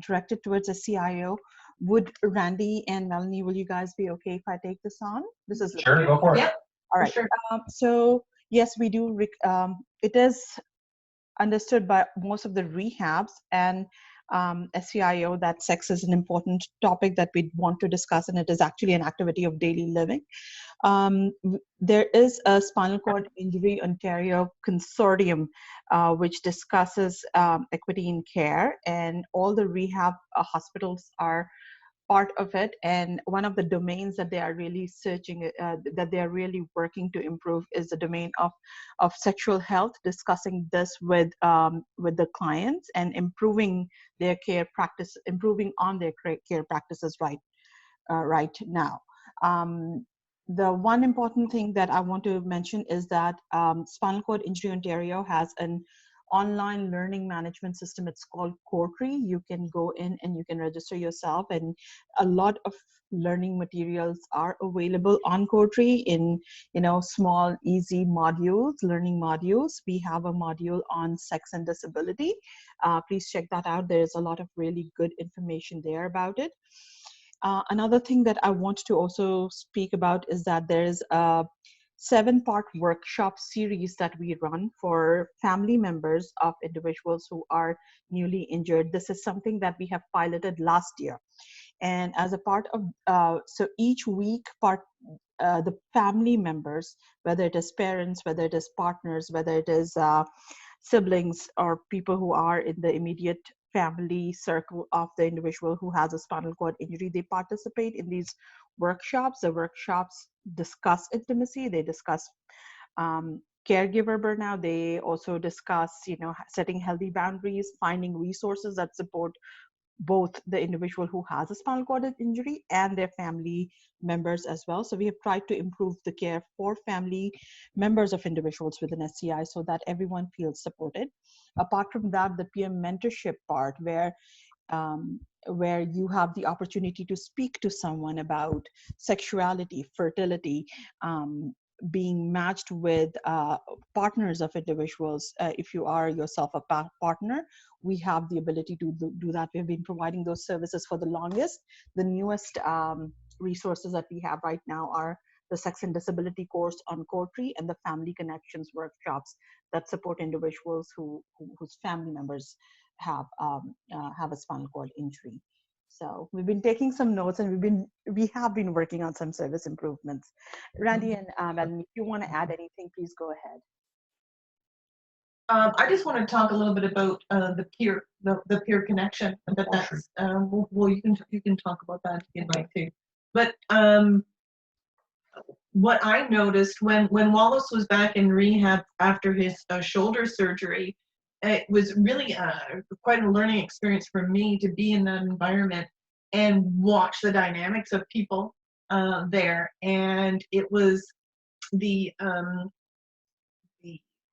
directed towards SCIO, would Randy and Melanie, will you guys be okay if I take this on? This is Sure, go for it. Yep. all right. Sure. So yes, we do. It is understood by most of the rehabs and SCIO that sex is an important topic that we want to discuss, and it is actually an activity of daily living. There is a Spinal Cord Injury Ontario consortium which discusses equity in care, and all the rehab hospitals are part of it. And one of the domains that they are really searching, that they are really working to improve, is the domain of sexual health, discussing this with the clients and improving their care practice, improving on their care practices right now. The one important thing that I want to mention is that Spinal Cord Injury Ontario has an online learning management system. It's called Coretree. You can go in and you can register yourself, and a lot of learning materials are available on Coretree in small, easy modules, learning modules. We have a module on sex and disability. Please check that out. There's a lot of really good information there about it. Another thing that I want to also speak about is that there's a 7-part workshop series that we run for family members of individuals who are newly injured. This is something that we have piloted last year. And as a part of, so each week, the family members, whether it is parents, whether it is partners, whether it is siblings or people who are in the immediate family circle of the individual who has a spinal cord injury, they participate in these workshops. The workshops discuss intimacy, they discuss caregiver burnout, they also discuss setting healthy boundaries, finding resources that support both the individual who has a spinal cord injury and their family members as well. So we have tried to improve the care for family members of individuals with an SCI so that everyone feels supported. Apart from that, the peer mentorship part, where where you have the opportunity to speak to someone about sexuality, fertility, being matched with partners of individuals. If you are yourself a partner, we have the ability to do that. We've been providing those services for the longest. The newest resources that we have right now are the Sex and Disability course on Courtry and the Family Connections workshops that support individuals whose family members have a spinal cord injury. So we've been taking some notes, and we have been working on some service improvements. Randy and Melanie, if you want to add anything, please go ahead. I just want to talk a little bit about the peer connection. That's well, you can talk about that if you'd like to. But what I noticed when Wallace was back in rehab after his shoulder surgery, it was really quite a learning experience for me to be in that environment and watch the dynamics of people there. And it was the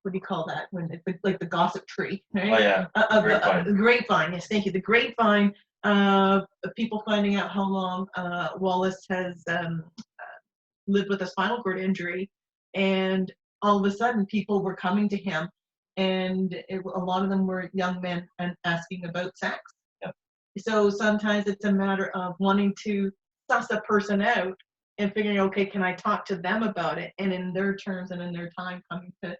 what do you call that, when it's like the gossip tree, right? Oh yeah, the grapevine. Yes, thank you. The grapevine of people finding out how long Wallace has lived with a spinal cord injury, and all of a sudden people were coming to him, and a lot of them were young men and asking about sex. Yep. So sometimes it's a matter of wanting to suss a person out and figuring, okay, can I talk to them about it, and in their terms and in their time coming to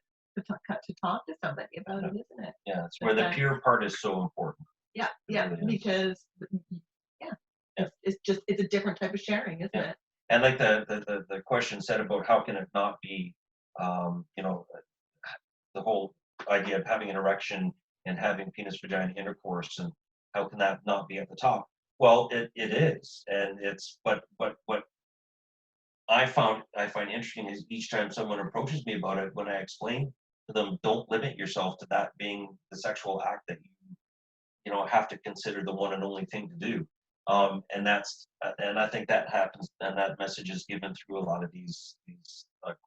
talk to somebody about it, isn't it? Yeah, it's where the peer part is so important. Yeah, yeah, because it's a different type of sharing, isn't it? And like the question said about how can it not be, you know, the whole idea of having an erection and having penis vagina intercourse, and how can that not be at the top? Well, it is, and it's but what I find interesting is each time someone approaches me about it, when I explain to them, don't limit yourself to that being the sexual act that you know have to consider the one and only thing to do. And I think that happens, and that message is given through a lot of these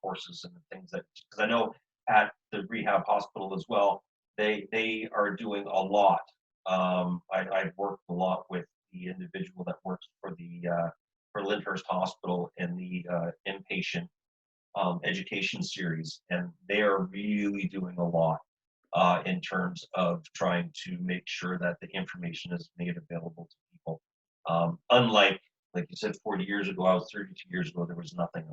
courses and the things that, because I know at the rehab hospital as well, they are doing a lot. I've worked a lot with the individual that works for Lyndhurst Hospital in the inpatient education series, and they are really doing a lot in terms of trying to make sure that the information is made available to people. Unlike, like you said, 40 years ago, I was 32 years ago, there was nothing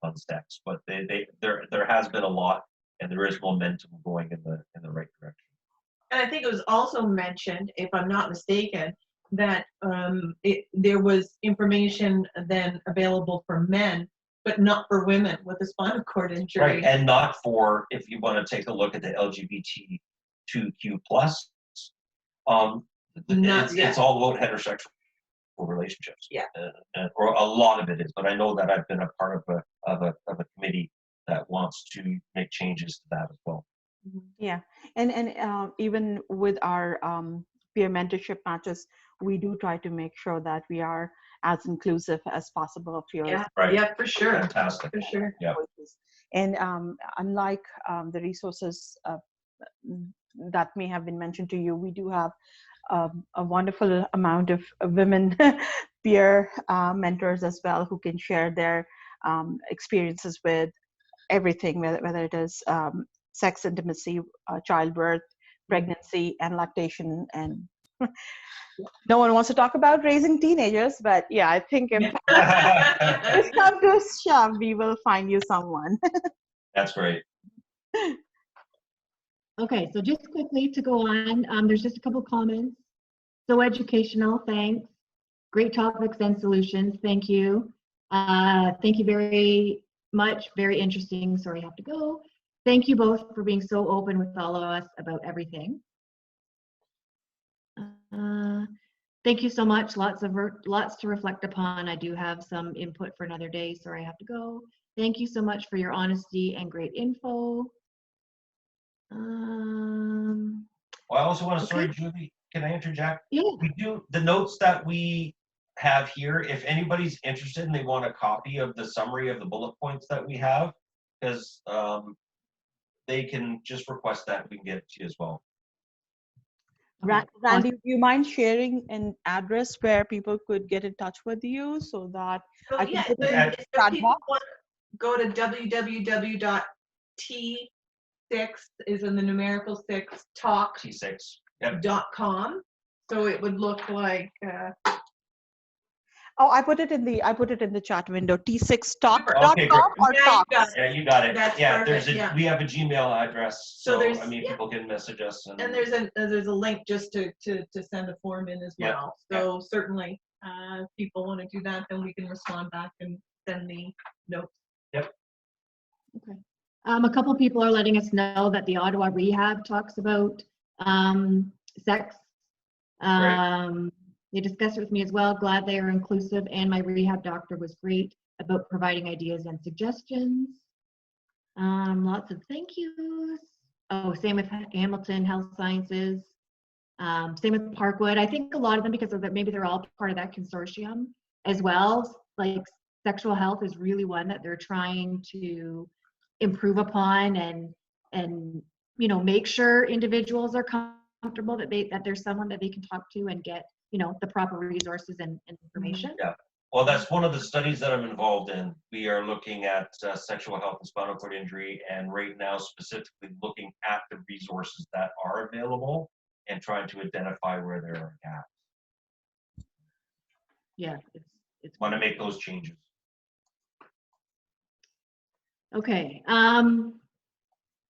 on sex, but there has been a lot, and there is momentum going in the right direction. And I think it was also mentioned, if I'm not mistaken, that there was information then available for men, but not for women with a spinal cord injury. Right, and not for, if you want to take a look at the LGBTQ+, it's all about heterosexual relationships. Yeah. Or a lot of it is, but I know that I've been a part of a committee that wants to make changes to that as well. Yeah, and even with our peer mentorship matches, we do try to make sure that we are as inclusive as possible of peers. Yeah, right. Yeah, for sure. Fantastic. For sure. Yeah. And unlike the resources that may have been mentioned to you, we do have a wonderful amount of women peer mentors as well, who can share their experiences with everything, whether it is sex, intimacy, childbirth, pregnancy, and lactation. And no one wants to talk about raising teenagers, but yeah, I think if it's come to shove, we will find you someone. That's great. Okay, so just quickly to go on, there's just a couple comments. So educational, thanks. Great topics and solutions, thank you. Thank you very much, very interesting. Sorry, I have to go. Thank you both for being so open with all of us about everything. Thank you so much, lots to reflect upon. I do have some input for another day, sorry I have to go. Thank you so much for your honesty and great info. Well, I also want to, sorry, Julie, can I interject? Yeah. We do, the notes that we have here, if anybody's interested and they want a copy of the summary of the bullet points that we have, because they can just request that, we can get it to you as well. Randy, do you mind sharing an address where people could get in touch with you so that So I can yeah, put it so in the if chat people box? want to go to www.t6 is in the numerical 6 talk.com. T6. Yep. So it would look like Oh, I put it in the chat window. T6talk.com Okay, great. or Yeah, you talks. got Yeah, you got it. That's Yeah, perfect, we have a Gmail address, So so there's- I mean, yeah. people can message us. and there's a link just to send a form in as Yeah, well. So certainly, if people want to do that, then we can respond back and send the notes. A couple people are letting us know that the Ottawa Rehab talks about sex. They discussed it with me as well. Glad they are inclusive, and my rehab doctor was great about providing ideas and suggestions. Lots of thank yous. Oh, same with Hamilton Health Sciences. Same with Parkwood. I think a lot of them, because of that, maybe they're all part of that consortium as well. Like sexual health is really one that they're trying to improve upon and you know, make sure individuals are comfortable that there's someone that they can talk to and get, you know, the proper resources and information. Yeah. Well, that's one of the studies that I'm involved in. We are looking at sexual health and spinal cord injury, and right now specifically looking at the resources that are available and trying to identify where there are gaps. Yeah, it's Want to make those changes. okay.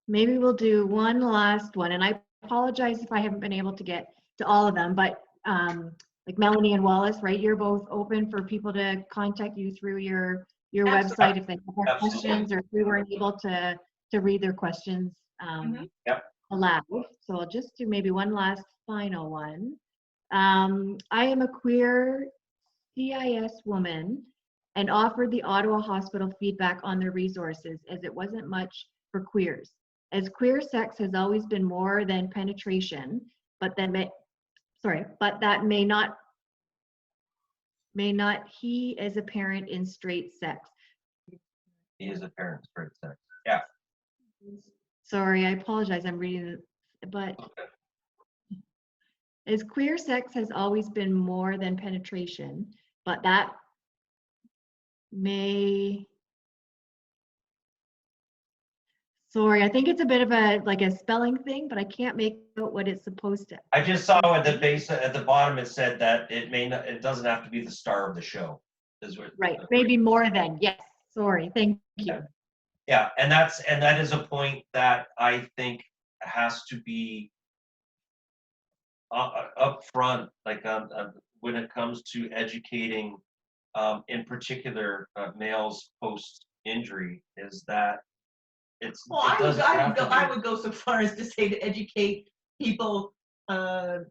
Maybe we'll do one last one, and I apologize if I haven't been able to get to all of them, but like Melanie and Wallace, right? You're both open for people to contact you through your website if they have questions, or if we weren't able to read their questions Yep. aloud. So I'll just do maybe one last final one. I am a queer CIS woman and offered the Ottawa Hospital feedback on their resources, as it wasn't much for queers. As queer sex has always been more than penetration, but that may not he as a parent in straight sex. He is a parent, straight sex. Yeah. Sorry, I apologize. I'm reading it, but as queer sex has always been more than penetration, but that may. Sorry, I think it's a bit of a like a spelling thing, but I can't make out what it's supposed to. I just saw at the base at the bottom it said that it doesn't have to be the star of the show. Right, maybe more than. Yes. Sorry. Thank you. Yeah, and that is a point that I think has to be up front, like when it comes to educating, in particular males post injury, is that Well, I would go so far as to say to educate people at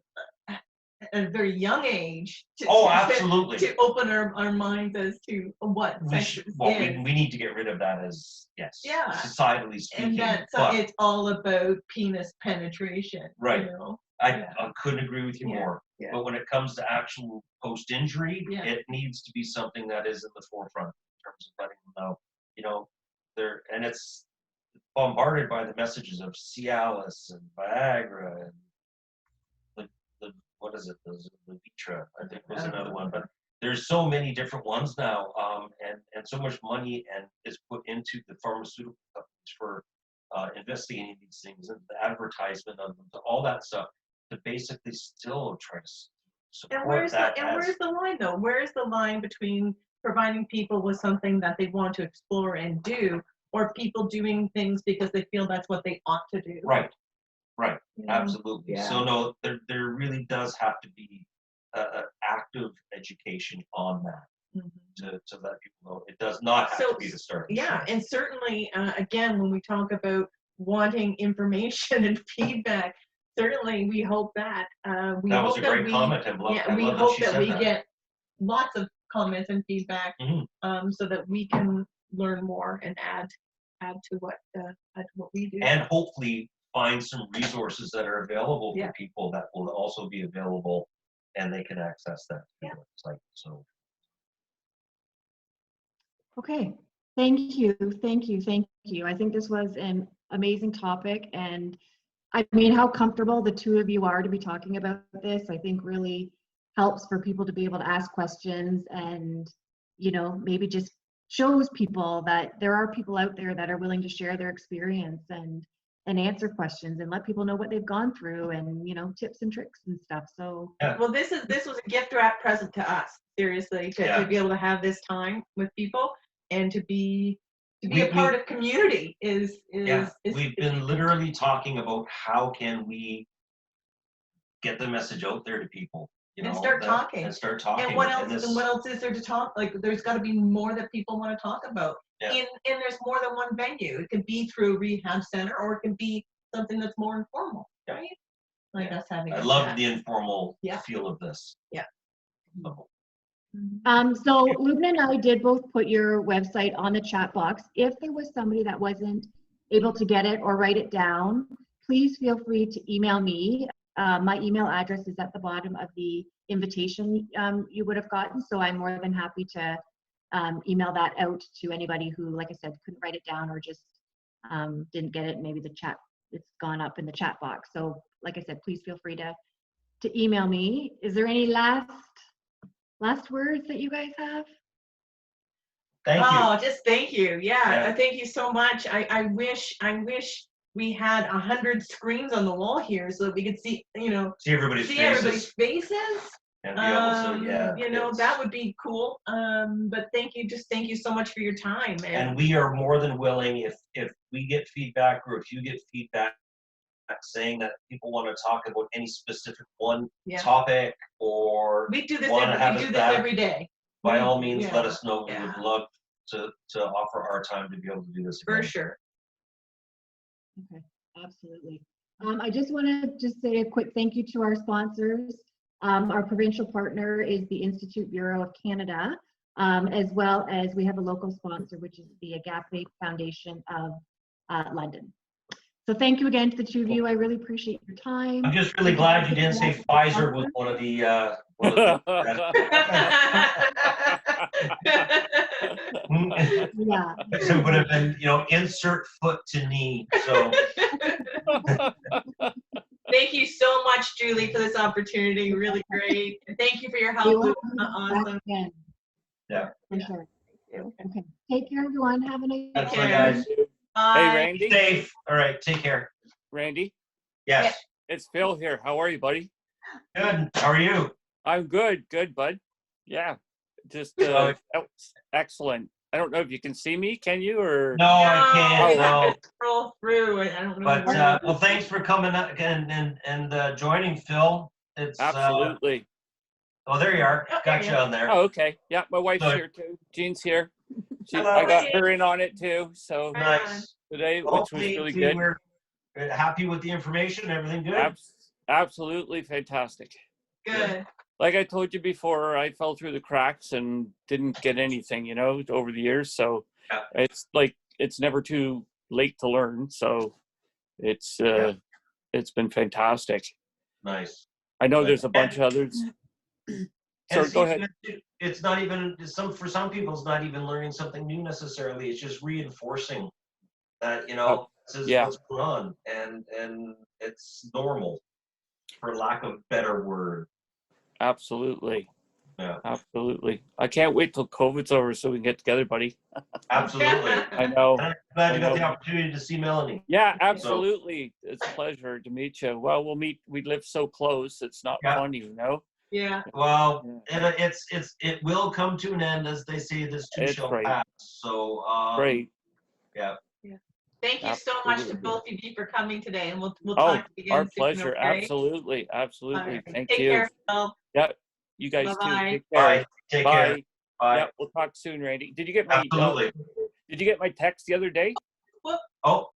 a very young age absolutely. to open our minds as to what sex is. We need to get rid of that as societally speaking. And that it's all about penis penetration. Right. You know? I couldn't agree with you more. Yeah. But when it comes to actual post-injury, Yeah. it needs to be something that is in the forefront in terms of letting them know, you know, and it's bombarded by the messages of Cialis and Viagra and the what is it? The Levitra, I think was another one. But there's so many different ones now, and so much money is put into the pharmaceutical companies for investigating these things and the advertisement of them, all that stuff, to basically still try to support where's that. Where's the line though? Where's the line between providing people with something that they want to explore and do, or people doing things because they feel that's what they ought to do? Right. You know? Absolutely. Yeah. So no, there really does have to be active education on that. Mm-hmm. To let people know it does not have to be the start. Yeah, and certainly, again, when we talk about wanting information and feedback, certainly we hope that we that hope was a great comment. we hope that we get lots of comments and feedback, so that we can learn more and add to what we do, and hopefully find some resources that are available for people that will also be available, and they can access that website. So. Okay, thank you. I think this was an amazing topic, and I mean, how comfortable the two of you are to be talking about this, I think really helps for people to be able to ask questions and, you know, maybe just shows people that there are people out there that are willing to share their experience and answer questions and let people know what they've gone through and, you know, tips and tricks and stuff. So Well, this was a gift wrap present to us, seriously, to be able to have this time with people and to be a part of community is we've been literally talking about how can we get the message out there to people, you and know, start talking. and start talking. And what else is there to talk? Like, there's got to be more that people want to talk about. Yeah. And there's more than one venue. It could be through a rehab center, or it can be something that's more informal, right? Like us having. I love the informal Yeah. feel of this. Yeah. So, So Lubna and I did both put your website on the chat box. If there was somebody that wasn't able to get it or write it down, please feel free to email me. My email address is at the bottom of the invitation you would have gotten. So I'm more than happy to email that out to anybody who, like I said, couldn't write it down or just didn't get it. Maybe the chat, it's gone up in the chat box. So like I said, please feel free to email me. Is there any last words that you guys have? thank you. Oh, just thank you. Yeah. Thank you so much. I wish we had 100 screens on the wall here so that we could see, you know, See everybody's faces. And be able to, you know, that would be cool. But thank you so much for your time. And we are more than willing, if we get feedback or if you get feedback saying that people want to talk about any specific topic or we do this back, every day. by all means, let us know. We Yeah. would love to offer our time to be able to do this again. For sure. Okay, absolutely. I just want to just say a quick thank you to our sponsors. Our provincial partner is the Institute Bureau of Canada, as well as we have a local sponsor, which is the Agape Foundation of London. So thank you again to the two of you. I really appreciate your time. I'm just really glad you didn't say Pfizer was one of the. Yeah. So it would have been, you know, insert foot to knee. So. Thank you so much, Julie, for this opportunity. Really great. And thank you for your help. Awesome. Yeah. For sure. Okay. Take care, everyone. Have a nice day. That's right, guys. Bye. Hey, Randy. Be safe. All right. Take care. Randy, Yes. it's Phil here. How are you, buddy? Good. How are you? I'm good, bud. Yeah, just excellent. I don't know if you can see me. Can you or? No, I can't. No. Scroll through. I don't know. But well, thanks for coming up and joining, Phil. It's Absolutely. Oh, there you are. Oh, Got there you you on there. Oh, okay. Yeah, my wife's Good. here too. Jean's here. Hello. I got her in on it too. So Nice. today, which was Hopefully really good. We're happy with the information. Everything good? Absolutely fantastic. Good. Like I told you before, I fell through the cracks and didn't get anything, you know, over the years. So Yeah. it's like, it's never too late to learn. So it's been fantastic. Nice. I know there's a bunch of others. So And go ahead. It's not even for some people. It's not even learning something new necessarily. It's just reinforcing that, you know, this is what's going on, and it's normal, for lack of a better word. Absolutely. Yeah. Absolutely. I can't wait till COVID's over so we can get together, buddy. Absolutely. I know. And I'm glad you got the opportunity to see Melanie. Yeah, absolutely. It's a pleasure to meet you. Well, we'll meet. We live so close. It's not funny, you know. Yeah. Well, it will come to an end, as they say. This too shall pass. So. Great. Yeah. Thank you so much to both of you for coming today, and we'll talk again. Our soon, pleasure. okay? Absolutely. Right. Thank Take you. care, Phil. Yeah, you guys Bye-bye. too. Take All care. right. Take care. Bye. Yeah, we'll talk soon, Randy. Did you get my Absolutely. Did you get my text the other day? Oh,